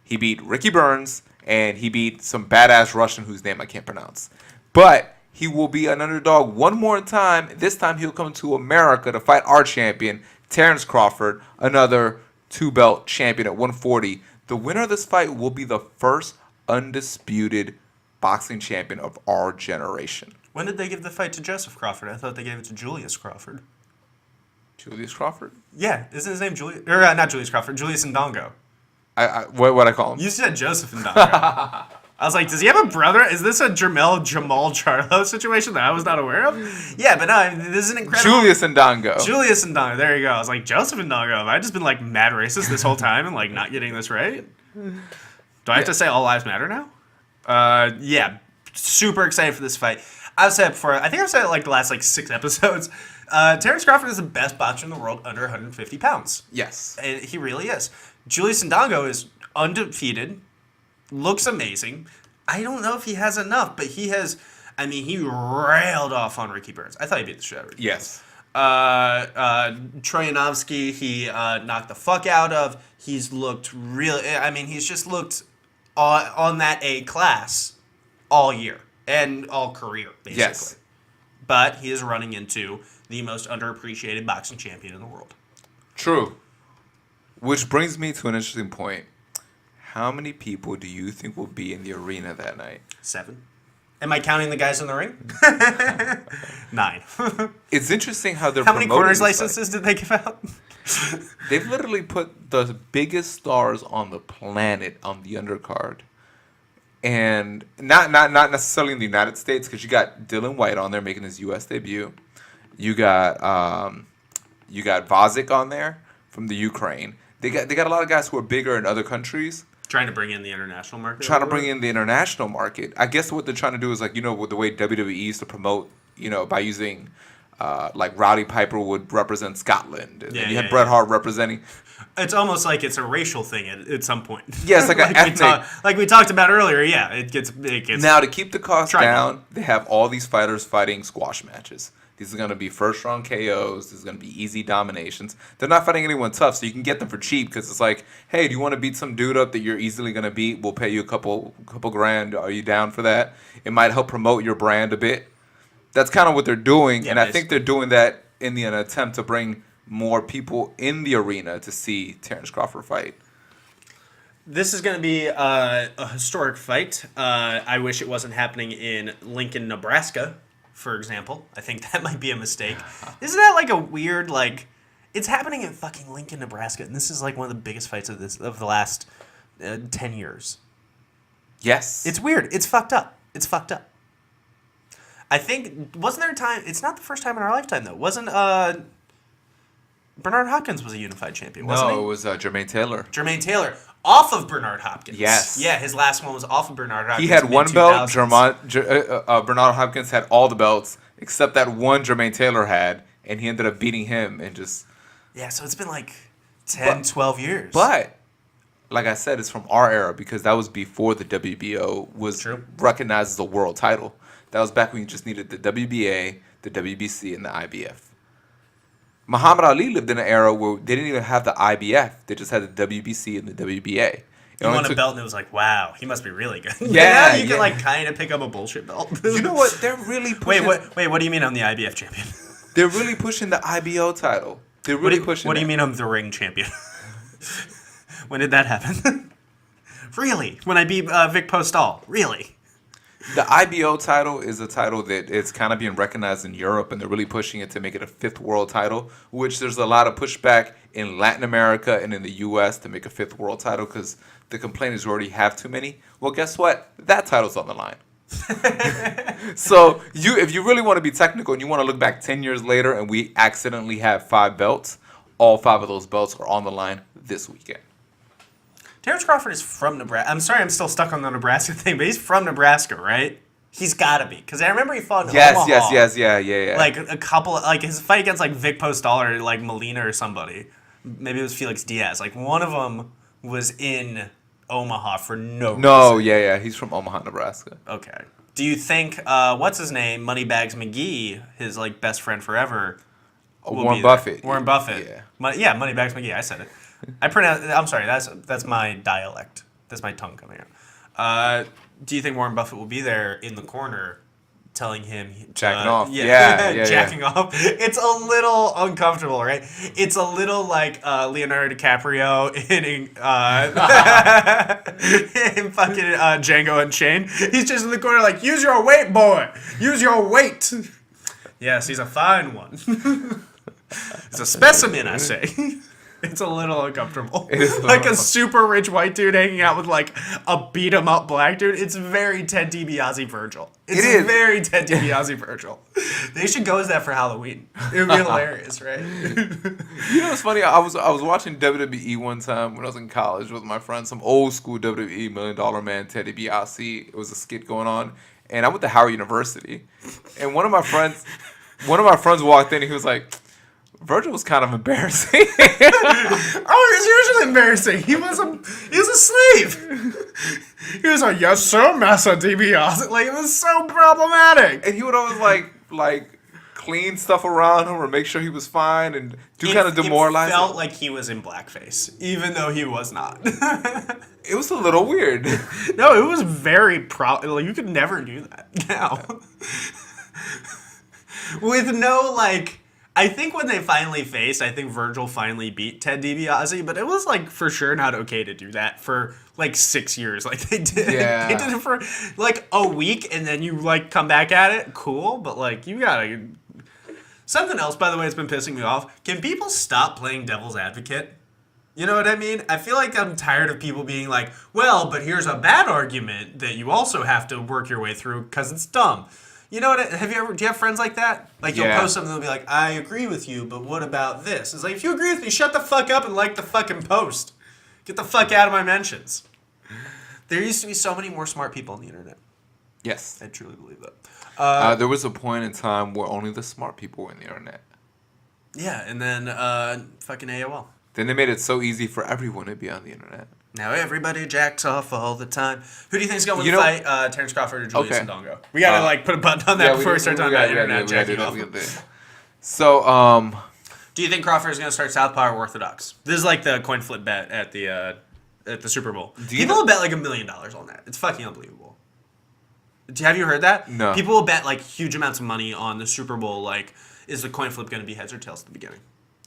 He beat Ricky Burns, and he beat some badass Russian whose name I can't pronounce. But he will be an underdog one more time. This time he'll come to America to fight our champion, Terence Crawford, another 2-belt champion at 140. The winner of this fight will be the first undisputed boxing champion of our generation. When did they give the fight to Joseph Crawford? I thought they gave it to Julius Crawford. Julius Crawford? Yeah, isn't his name Julius? Or not Julius Crawford, Julius Indongo. What I call him? You said Joseph Indongo. I was like, does he have a brother? Is this a Jamal Charlo situation that I was not aware of? Yeah, but no, this is an incredible... Julius Indongo. Julius Indongo, there you go. I was like, Joseph Indongo, have I just been mad racist this whole time and not getting this right? Do I have to say all lives matter now? Yeah, super excited for this fight. I've said it before, I think I've said it the last 6 episodes. Terence Crawford is the best boxer in the world under 150 pounds. Yes. And he really is. Julius Indongo is undefeated, looks amazing. I don't know if he has enough, but he has... he railed off on Ricky Burns. I thought he beat the shit out of Ricky Yes. Troyanovsky, he knocked the fuck out of. He's looked really. I mean, he's just looked on that A class all year and all career, basically. Yes. But he is running into the most underappreciated boxing champion in the world. True. Which brings me to an interesting point. How many people do you think will be in the arena that night? 7. Am I counting the guys in the ring? 9. It's interesting how they're How many promoting corners this licenses did they give out? They've literally put the biggest stars on the planet on the undercard. And not necessarily in the United States, because you got Dylan White on there making his U.S. debut. You got Vazik on there from the Ukraine. They got a lot of guys who are bigger in other countries. Trying to bring in the international market. Trying to bring in the international market. I guess what they're trying to do is, like, you know, with the way WWE used to promote, you know, by using, like, Roddy Piper would represent Scotland. And then you had Bret Hart representing. It's almost like it's a racial thing at some point. Yeah, it's like an ethnic. Like we talked about earlier, yeah. It gets Now, to keep the cost down, they have all these fighters fighting squash matches. These are going to be first-round KOs. This is going to be easy dominations. They're not fighting anyone tough, so you can get them for cheap because it's like, hey, do you want to beat some dude up that you're easily going to beat? We'll pay you a couple grand. Are you down for that? It might help promote your brand a bit. That's kind of what they're doing, and I think they're doing that in an attempt to bring more people in the arena to see Terence Crawford fight. This is going to be a historic fight. I wish it wasn't happening in Lincoln, Nebraska, for example. I think that might be a mistake. Isn't that like a weird, like, it's happening in fucking Lincoln, Nebraska, and this is like one of the biggest fights of the last 10 years. Yes. It's weird. It's fucked up. I think, wasn't there a time, it's not the first time in our lifetime, though. Wasn't, Bernard Hopkins was a unified champion, wasn't he? No, it was Jermaine Taylor. Jermaine Taylor. Off of Bernard Hopkins. Yes. Yeah, his last one was off of Bernard Hopkins. He had one belt. Bernard Hopkins had all the belts except that one Jermaine Taylor had, and he ended up beating him and just... Yeah, so it's been like 12 years. But, like I said, it's from our era because that was before the WBO was recognized as a world title. That was back when you just needed the WBA, the WBC, and the IBF. Muhammad Ali lived in an era where they didn't even have the IBF. They just had the WBC and the WBA. He won a belt and it was like, wow, he must be really good. Yeah, you can like kind of pick up a bullshit belt. You know what? They're really pushing... Wait, what do you mean I'm the IBF champion? They're really pushing the IBO title. They're really pushing What do you mean I'm the ring champion? When did that happen? Really? When I beat Vic Postal? Really? The IBO title is a title that it's kind of being recognized in Europe, and they're really pushing it to make it a 5th world title, which there's a lot of pushback in Latin America and in the U.S. to make a 5th world title because the complaint is we already have too many. Well, guess what? That title's on the line. So if you really want to be technical and you want to look back 10 years later and we accidentally have 5 belts, all 5 of those belts are on the line this weekend. Terence Crawford is from Nebraska. I'm sorry I'm still stuck on the Nebraska thing, but he's from Nebraska, right? He's got to be. Because I remember he fought in Omaha. Yes, yeah. Like a couple, like his fight against like Vic Postal or like Molina or somebody. Maybe it was Felix Diaz. Like one of them was in Omaha for no reason. No, yeah. He's from Omaha, Nebraska. Okay. Do you think, what's his name, Moneybags McGee, his like best friend forever, Warren Buffett. Warren Buffett. Yeah, Moneybags McGee. I said it. I'm sorry. That's my dialect. That's my tongue coming out. Do you think Warren Buffett will be there in the corner, telling him jacking off? Yeah, jacking off. It's a little uncomfortable, right? It's a little like Leonardo DiCaprio in fucking Django Unchained. He's just in the corner like, use your weight, boy. Use your weight. Yes, he's a fine one. It's a specimen, I say. It's a little uncomfortable. Like a super rich white dude hanging out with like a beat 'em up black dude. It's very Ted DiBiase Virgil. It is very Ted DiBiase Virgil. They should go as that for Halloween. It would be hilarious, right? You know what's funny? I was watching WWE one time when I was in college with my friend, some old school WWE $1 Million Man, Ted DiBiase. It was a skit going on, and I went to Howard University, and one of my friends walked in and he was like, Virgil was kind of embarrassing. Oh, he was usually embarrassing. He was a slave. He was like, yes, sir, Master DiBiase. Like, it was so problematic. And he would always like clean stuff around him or make sure he was fine and do kind of demoralize It felt him. like he was in blackface, even though he was not. It was a little weird. No, it was very like, you could never do that now. With no, like... I think when they finally faced, I think Virgil finally beat Ted DiBiase, but it was, like, for sure not okay to do that for, like, 6 years. Like, they did. Yeah. They did it for, like, a week, and then you, like, come back at it. Cool, but, like, you gotta... Something else, by the way, that's been pissing me off. Can people stop playing devil's advocate? You know what I mean? I feel like I'm tired of people being like, well, but here's a bad argument that you also have to work your way through because it's dumb. You know what? Do you have friends like that? Like, you'll post something and they'll be like, I agree with you, but what about this? It's like, if you agree with me, shut the fuck up and like the fucking post. Get the fuck out of my mentions. There used to be so many more smart people on the internet. Yes. I truly believe that. There was a point in time where only the smart people were in the internet. Yeah, and then fucking AOL. Then they made it so easy for everyone to be on the internet. Now everybody jacks off all the time. Who do you think's going to fight Terence Crawford or Julius Indongo? We got to put a button on that before we start talking about internet jacking off. So, do you think Crawford is going to start Southpaw or Orthodox? This is like the coin flip bet at the Super Bowl. People will bet like $1 million on that. It's fucking unbelievable. Have you heard that? No. People will bet like huge amounts of money on the Super Bowl. Like, is the coin flip going to be heads or tails at the beginning?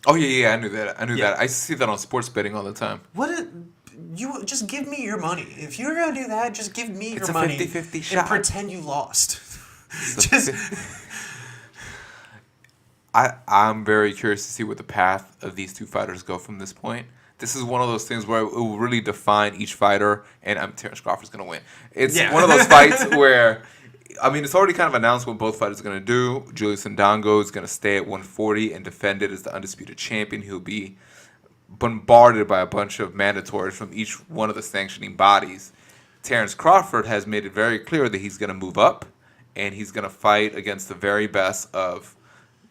Oh yeah, I knew that. I see that on sports betting all the time. You just give me your money. If you're gonna do that, just give me your money. It's a 50-50 shot. And pretend you lost. I'm very curious to see what the path of these two fighters go from this point. This is one of those things where it will really define each fighter, and Terence Crawford's gonna win. It's one of those fights where, I mean, it's already kind of announced what both fighters are going to do. Julius Indongo is going to stay at 140 and defend it as the undisputed champion. He'll be bombarded by a bunch of mandatories from each one of the sanctioning bodies. Terence Crawford has made it very clear that he's going to move up and he's going to fight against the very best of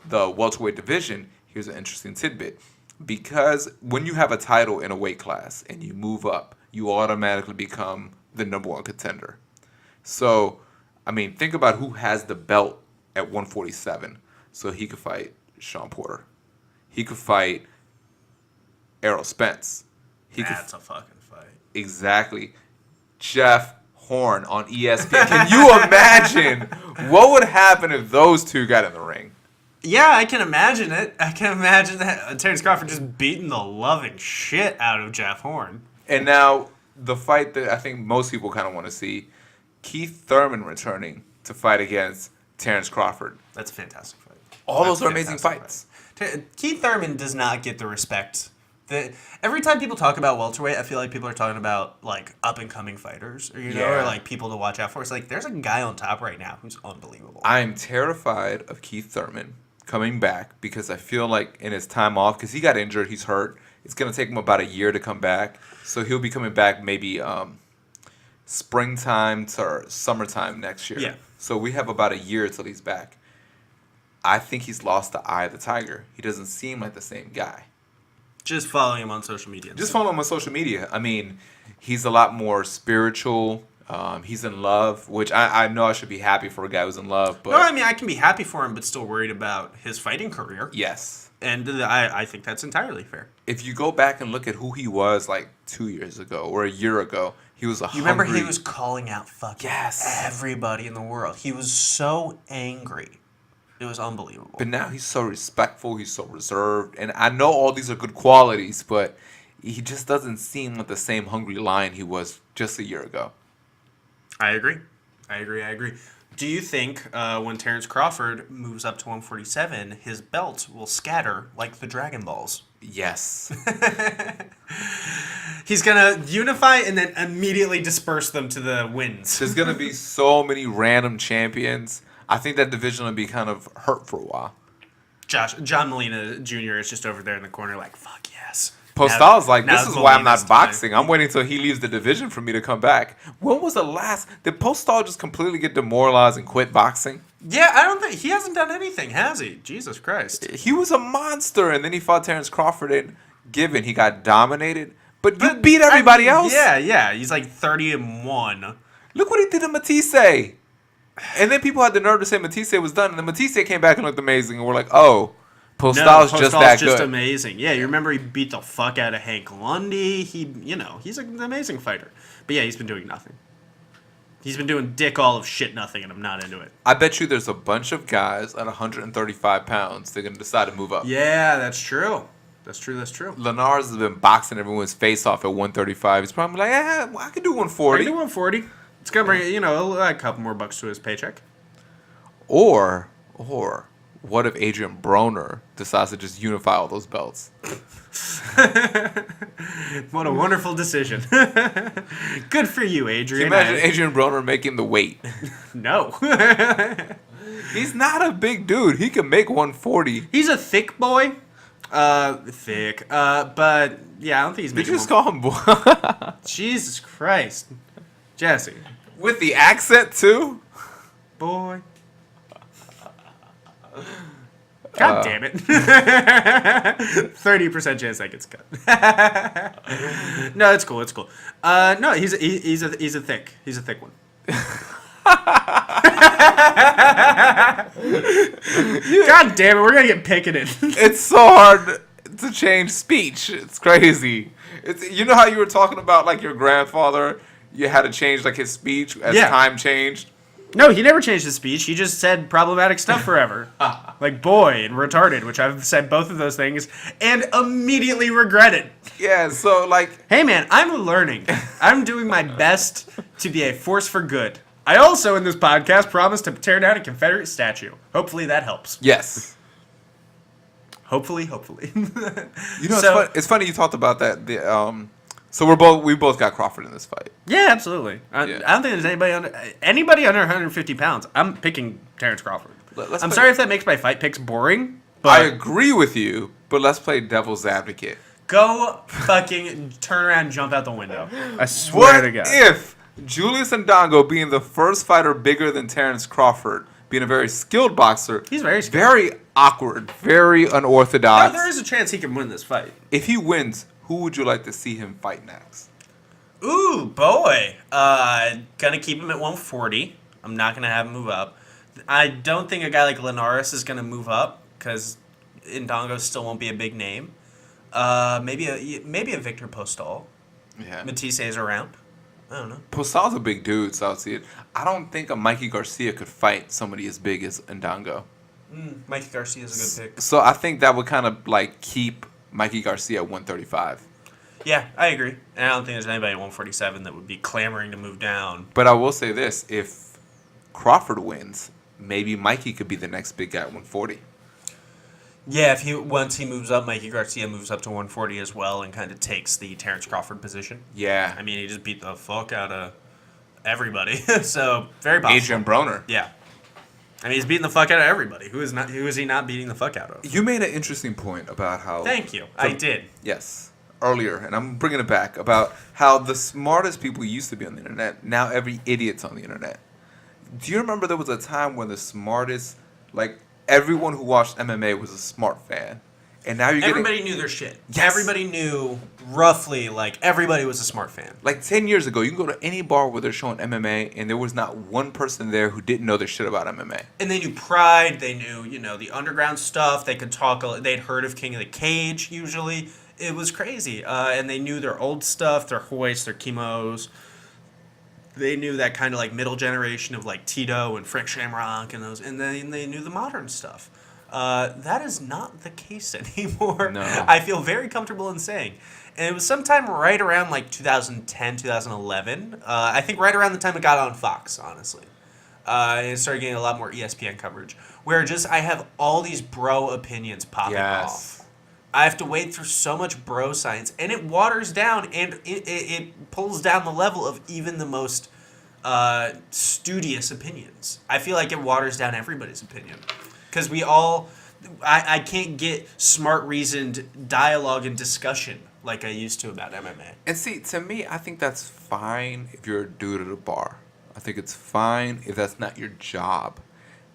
the welterweight division. Here's an interesting tidbit. Because when you have a title in a weight class and you move up, you automatically become the number one contender. So, I mean, think about who has the belt at 147. So he could fight Sean Porter. He could fight Errol Spence. That's a fucking fight. Exactly. Jeff Horn on ESPN. Can you imagine what would happen if those two got in the ring? Yeah, I can imagine it. I can imagine that Terence Crawford just beating the loving shit out of Jeff Horn. And now the fight that I think most people kind of want to see, Keith Thurman returning to fight against Terence Crawford. That's a fantastic fight. All those are amazing fights. Keith Thurman does not get the respect. Every time people talk about welterweight, I feel like people are talking about like up and coming fighters, or or like people to watch out for. It's like there's a guy on top right now who's unbelievable. I'm terrified of Keith Thurman coming back because I feel like in his time off, because he got injured, he's hurt. It's gonna take him about a year to come back, so he'll be coming back maybe springtime to summertime next year. Yeah. So we have about a year till he's back. I think he's lost the eye of the tiger. He doesn't seem like the same guy. Just following him on social media. Just follow him on social media. I mean, he's a lot more spiritual. He's in love, which I know I should be happy for a guy who's in love. But no, I mean, I can be happy for him, but still worried about his fighting career. Yes. And I think that's entirely fair. If you go back and look at who he was like 2 years ago or a year ago, he was You remember he was calling out fucking Yes. everybody in the world. He was so angry. It was unbelievable. But now he's so respectful. He's so reserved. And I know all these are good qualities, but he just doesn't seem like the same hungry lion he was just a year ago. I agree. Do you think when Terence Crawford moves up to 147, his belt will scatter like the Dragon Balls? Yes. He's going to unify and then immediately disperse them to the winds. There's going to be so many random champions. I think that division will be kind of hurt for a while. John Molina Jr. is just over there in the corner like, fuck yes. Postal's like, this is why I'm not Molina's boxing. I'm waiting till he leaves the division for me to come back. When was the last... Did Postal just completely get demoralized and quit boxing? Yeah, I don't think... He hasn't done anything, has he? Jesus Christ. He was a monster, and then he fought Terence Crawford, and given he got dominated. But you beat everybody else. Yeah. He's like 30-1. Look what he did to Matisse. And then people had the nerve to say Matisse was done, and then Matisse came back and looked amazing, and we're like, oh, Postal's just that good. Just amazing. Yeah, you remember he beat the fuck out of Hank Lundy. He's an amazing fighter. But yeah, he's been doing nothing. He's been doing dick all of shit nothing, and I'm not into it. I bet you there's a bunch of guys at 135 pounds that are going to decide to move up. Yeah, that's true. That's true. Linares has been boxing everyone's face off at 135. He's probably like, well, I can do 140. I can do 140. It's going to bring, a couple more bucks to his paycheck. Or what if Adrian Broner decides to just unify all those belts? What a wonderful decision. Good for you, Adrian. Can you imagine Adrian Broner making the weight? No. He's not a big dude. He can make 140. He's a thick boy. Thick. But, yeah, I don't think he's Did making you just call him boy? Jesus Christ. Jesse. With the accent, too? Boy. God damn it. 30% chance that gets cut. No, it's cool. No, he's a thick one. God damn it, we're gonna get picketed. It's so hard to change speech. It's crazy. You know how you were talking about like your grandfather? You had to change like his speech as time changed. No, he never changed his speech. He just said problematic stuff forever. Like boy and retarded, which I've said both of those things and immediately regretted. Yeah, so like... Hey man, I'm learning. I'm doing my best to be a force for good. I also, in this podcast, promised to tear down a Confederate statue. Hopefully that helps. Yes. Hopefully. It's funny you talked about that. So we both got Crawford in this fight. Yeah, absolutely. I don't think there's anybody under 150 pounds. I'm picking Terence Crawford. I'm sorry if that makes my fight picks boring. But I agree with you, but let's play devil's advocate. Go fucking turn around and jump out the window. I swear to God. What if Julius Indongo, being the first fighter bigger than Terence Crawford, being a very skilled boxer, he's very skilled. Very awkward, very unorthodox. There is a chance he can win this fight. If he wins, who would you like to see him fight next? Ooh, boy. Gonna keep him at 140. I'm not gonna have him move up. I don't think a guy like Linares is gonna move up because Indongo still won't be a big name. Maybe a Victor Postal. Yeah. Matisse is around. I don't know. Postal's a big dude, so I'll see it. I don't think a Mikey Garcia could fight somebody as big as Indongo. Mikey Garcia is a good pick. So I think that would kind of like keep Mikey Garcia at 135. Yeah, I agree. And I don't think there's anybody at 147 that would be clamoring to move down. But I will say this, if Crawford wins, maybe Mikey could be the next big guy at 140. Yeah, once he moves up, Mikey Garcia moves up to 140 as well and kind of takes the Terence Crawford position. Yeah. I mean, he just beat the fuck out of everybody. So, very possible. Adrian Broner. Yeah. I mean, he's beating the fuck out of everybody. Who is he not beating the fuck out of? You made an interesting point about how... Thank you. I did. Yes. Earlier, and I'm bringing it back, about how the smartest people used to be on the internet, now every idiot's on the internet. Do you remember there was a time when the smartest, like, everyone who watched MMA was a smart fan? And now everybody knew their shit. Yes. Everybody knew roughly, like, everybody was a smart fan. Like 10 years ago, you can go to any bar where they're showing MMA, and there was not one person there who didn't know their shit about MMA. And they knew Pride, they knew, the underground stuff, they could talk, they'd heard of King of the Cage, usually. It was crazy. And they knew their old stuff, their hoists, their chemos. They knew that kind of, like, middle generation of, like, Tito and Frank Shamrock and those, and then they knew the modern stuff. That is not the case anymore. No. I feel very comfortable in saying. And it was sometime right around like 2010, 2011. I think right around the time it got on Fox, honestly. And it started getting a lot more ESPN coverage. Where I have all these bro opinions popping off. I have to wade through so much bro science. And it waters down and it pulls down the level of even the most studious opinions. I feel like it waters down everybody's opinion. Because I can't get smart, reasoned dialogue and discussion like I used to about MMA. And see, to me, I think that's fine if you're a dude at a bar. I think it's fine if that's not your job.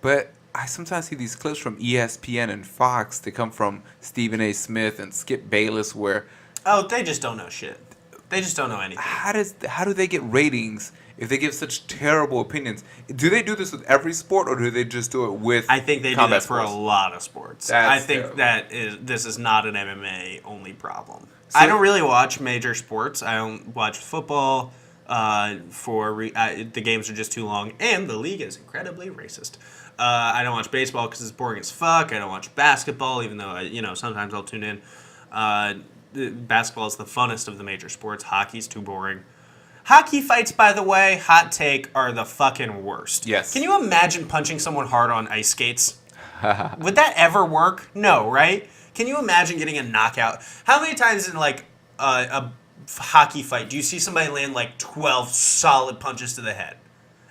But I sometimes see these clips from ESPN and Fox that come from Stephen A. Smith and Skip Bayless where... Oh, they just don't know shit. They just don't know anything. How do they get ratings if they give such terrible opinions, do they do this with every sport, or do they just do it with? I think they do that for a lot of sports. I think terrible. this is not an MMA only problem. I don't really watch major sports. I don't watch football. The games are just too long, and the league is incredibly racist. I don't watch baseball because it's boring as fuck. I don't watch basketball, even though sometimes I'll tune in. Basketball is the funnest of the major sports. Hockey's too boring. Hockey fights, by the way, hot take, are the fucking worst. Yes. Can you imagine punching someone hard on ice skates? Would that ever work? No, right? Can you imagine getting a knockout? How many times in like a hockey fight do you see somebody land like 12 solid punches to the head,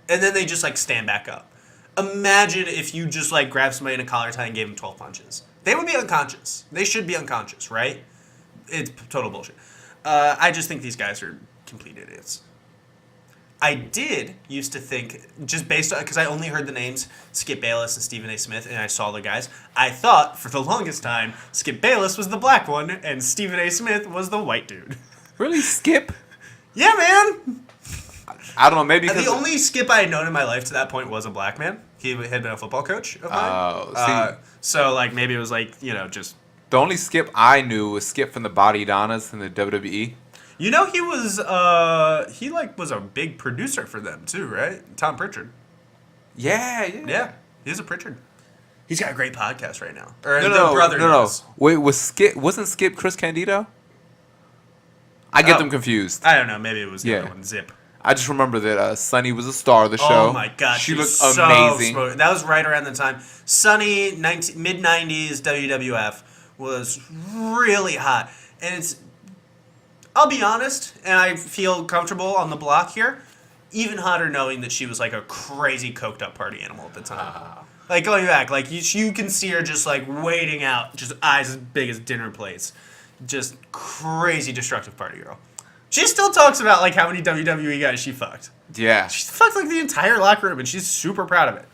and then they just like stand back up? Imagine if you just like grabbed somebody in a collar tie and gave them 12 punches. They would be unconscious. They should be unconscious, right? It's total bullshit. I just think these guys are complete idiots. I did used to think, just based on, because I only heard the names Skip Bayless and Stephen A. Smith, and I saw the guys, I thought for the longest time Skip Bayless was the black one and Stephen A. Smith was the white dude. Really, Skip? Yeah, man. I don't know, maybe because... The only Skip I had known in my life to that point was a black man. He had been a football coach of mine. Oh, so, like, maybe it was like, just... The only Skip I knew was Skip from the Body Donnas in the WWE. He was, was a big producer for them, too, right? Tom Pritchard. Yeah. Yeah, he's a Pritchard. He's got a great podcast right now. Or No. Wait, wasn't Skip Chris Candido? I get them confused. I don't know. Maybe it was the other one, Zip. I just remember that Sunny was a star of the show. Oh my god, she looked so amazing. That was right around the time. Sunny, mid-90s WWF was really hot. And I'll be honest, and I feel comfortable on the block here, even hotter knowing that she was like a crazy coked up party animal at the time. Like going back, like you can see her just like waiting out, just eyes as big as dinner plates. Just crazy destructive party girl. She still talks about like how many WWE guys she fucked. Yeah. She fucked like the entire locker room, and she's super proud of it.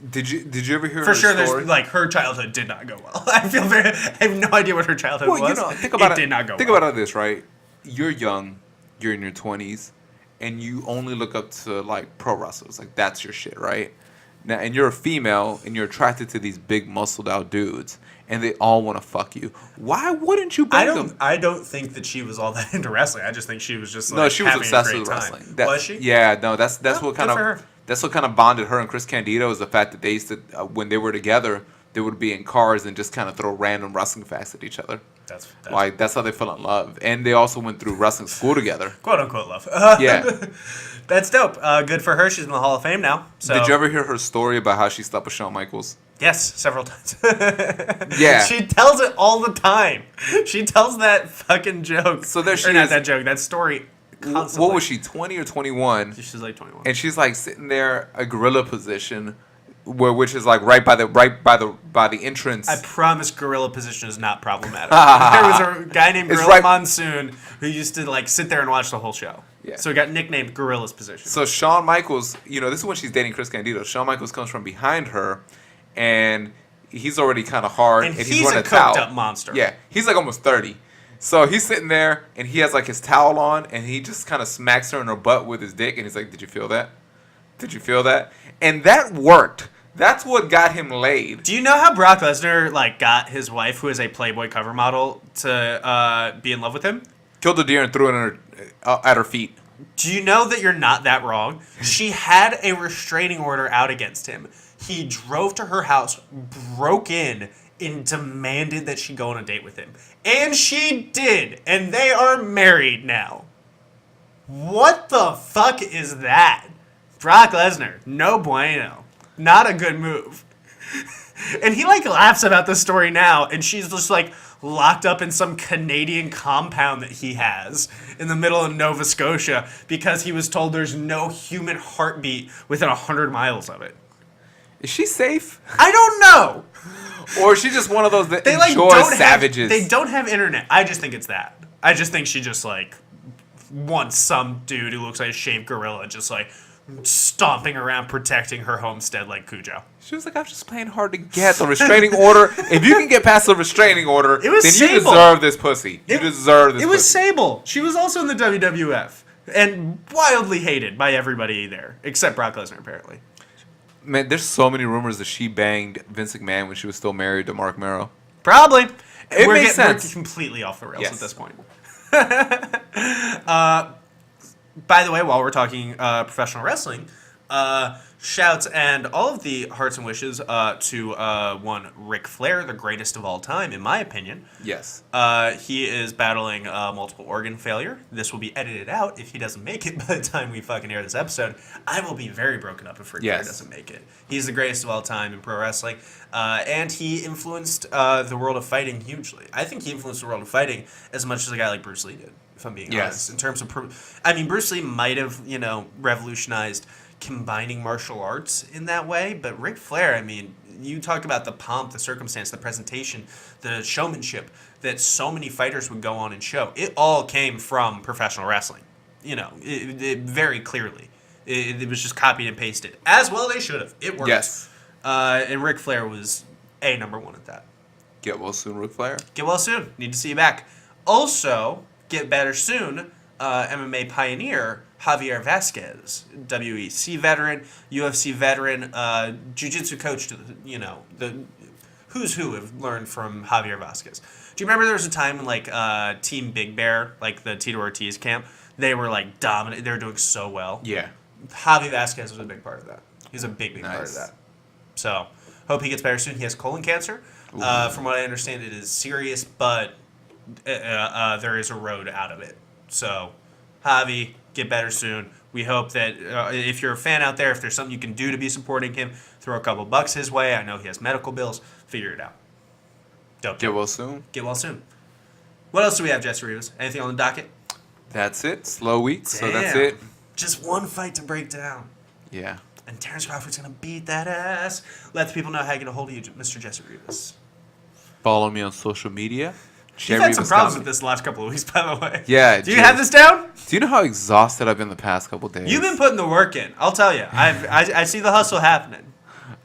Did you ever hear For her sure, story? there's like her childhood did not go well. I have no idea what her childhood was. Think about it did not go Think well. about this, right? You're young, you're in your 20s, and you only look up to like pro wrestlers. Like that's your shit, right? Now, and you're a female, and you're attracted to these big muscled out dudes, and they all want to fuck you. Why wouldn't you bang them? I don't think that she was all that into wrestling. I just think she was just like No, she was having obsessed a great with wrestling. time. Was she? Yeah, no, that's what kind good for of her. that's what kind of bonded her and Chris Candido is the fact that they used to when they were together, they would be in cars and just kind of throw random wrestling facts at each other. That's how they fell in love, and they also went through wrestling school together. Quote unquote love. Yeah. That's dope. Good for her. She's in the Hall of Fame now. So. Did you ever hear her story about how she slept with Shawn Michaels? Yes, several times. Yeah. She tells it all the time. She tells that fucking joke. So there she or not is. that joke, that story constantly. What was she, 20 or 21? She's like 21. And she's like sitting there, a gorilla position, which is like right by the entrance. I promise gorilla position is not problematic. There was a guy named Gorilla Monsoon who used to like sit there and watch the whole show. Yeah. So he got nicknamed Gorilla's position. So Shawn Michaels, this is when she's dating Chris Candido. Shawn Michaels comes from behind her, and he's already kind of hard, and he's a wearing a towel. coked up monster. Yeah, he's like almost 30. So he's sitting there, and he has like his towel on, and he just kind of smacks her in her butt with his dick, and he's like, "Did you feel that? Did you feel that?" And that worked. That's what got him laid. Do you know how Brock Lesnar like got his wife, who is a Playboy cover model, to be in love with him? Killed a deer and threw it at her feet. Do you know that you're not that wrong? She had a restraining order out against him. He drove to her house, broke in, and demanded that she go on a date with him. And she did. And they are married now. What the fuck is that? Brock Lesnar, no bueno. Not a good move. And he like laughs about the story now, and she's just like locked up in some Canadian compound that he has in the middle of Nova Scotia because he was told there's no human heartbeat within 100 miles of it. Is she safe? I don't know. Or is she just one of those that They enjoys savages? They don't have internet. I just think it's that. I just think she just like wants some dude who looks like a shaved gorilla just like stomping around protecting her homestead like Cujo. She was like, I'm just playing hard to get the restraining order. If you can get past the restraining order, then Sable. you deserve this pussy. You deserve this pussy. It was Sable. She was also in the WWF. And wildly hated by everybody there, except Brock Lesnar, apparently. Man, there's so many rumors that she banged Vince McMahon when she was still married to Mark Merrow. Probably. It makes sense. We're completely off the rails Yes. at this point. By the way, while we're talking professional wrestling, shouts and all of the hearts and wishes to one Ric Flair, the greatest of all time, in my opinion. Yes. He is battling multiple organ failure. This will be edited out if he doesn't make it by the time we fucking air this episode. I will be very broken up if Ric Flair doesn't make it. He's the greatest of all time in pro wrestling, and he influenced the world of fighting hugely. I think he influenced the world of fighting as much as a guy like Bruce Lee did, if I'm being honest. In terms of, Bruce Lee might have, revolutionized combining martial arts in that way, but Ric Flair, you talk about the pomp, the circumstance, the presentation, the showmanship that so many fighters would go on and show. It all came from professional wrestling, it very clearly. It was just copied and pasted, as well they should have. It worked. Yes. And Ric Flair was number one at that. Get well soon, Ric Flair. Get well soon. Need to see you back. Also, get better soon, MMA pioneer Javier Vasquez, WEC veteran, UFC veteran, jiu-jitsu coach, the who's who have learned from Javier Vasquez. Do you remember there was a time when Team Big Bear, like the Tito Ortiz camp, they were dominant. They were doing so well. Yeah. Javi Vasquez was a big part of that. He's a big part of Nice. that. So, hope he gets better soon. He has colon cancer. From what I understand, it is serious, but there is a road out of it. So, Javi, get better soon. We hope that if you're a fan out there, if there's something you can do to be supporting him, throw a couple bucks his way. I know he has medical bills. Figure it out. Dope. Get well soon. Get well soon. What else do we have, Jesse Rivas? Anything on the docket? That's it. Slow week, so that's Damn. it. Just one fight to break down. Yeah. And Terence Crawford's going to beat that ass. Let the people know how to get a hold of you, Mr. Jesse Rivas. Follow me on social media. You've had some problems with this the last couple of weeks, by the way. Yeah. Do you have this down? Do you know how exhausted I've been the past couple days? You've been putting the work in. I'll tell you. I see the hustle happening.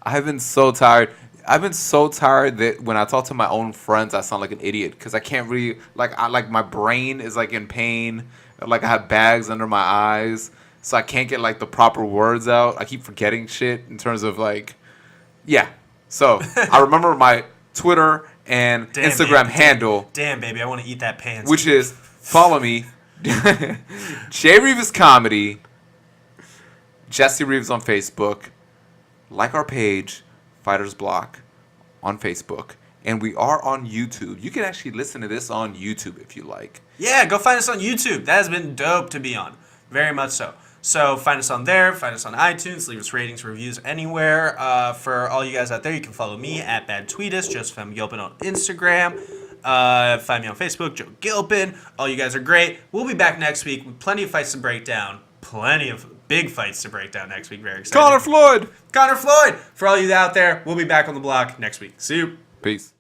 I've been so tired. I've been so tired that when I talk to my own friends, I sound like an idiot because I can't really my brain is in pain. I have bags under my eyes, so I can't get the proper words out. I keep forgetting shit in terms of yeah. So I remember my Twitter and Instagram handle. Damn, baby, I want to eat that pants. Which is follow me, Jay Rivas Comedy, Jesse Reeves on Facebook, like our page, Fighters Block, on Facebook, and we are on YouTube. You can actually listen to this on YouTube if you like. Yeah, go find us on YouTube. That has been dope to be on. Very much so. So find us on there. Find us on iTunes. Leave us ratings, reviews anywhere. For all you guys out there, you can follow me at BadTweetus, Joseph M. Gilpin on Instagram. Find me on Facebook, Joe Gilpin. All you guys are great. We'll be back next week with plenty of fights to break down. Plenty of big fights to break down next week. Very excited. Conor Floyd! Conor Floyd! For all you out there, we'll be back on the block next week. See you. Peace.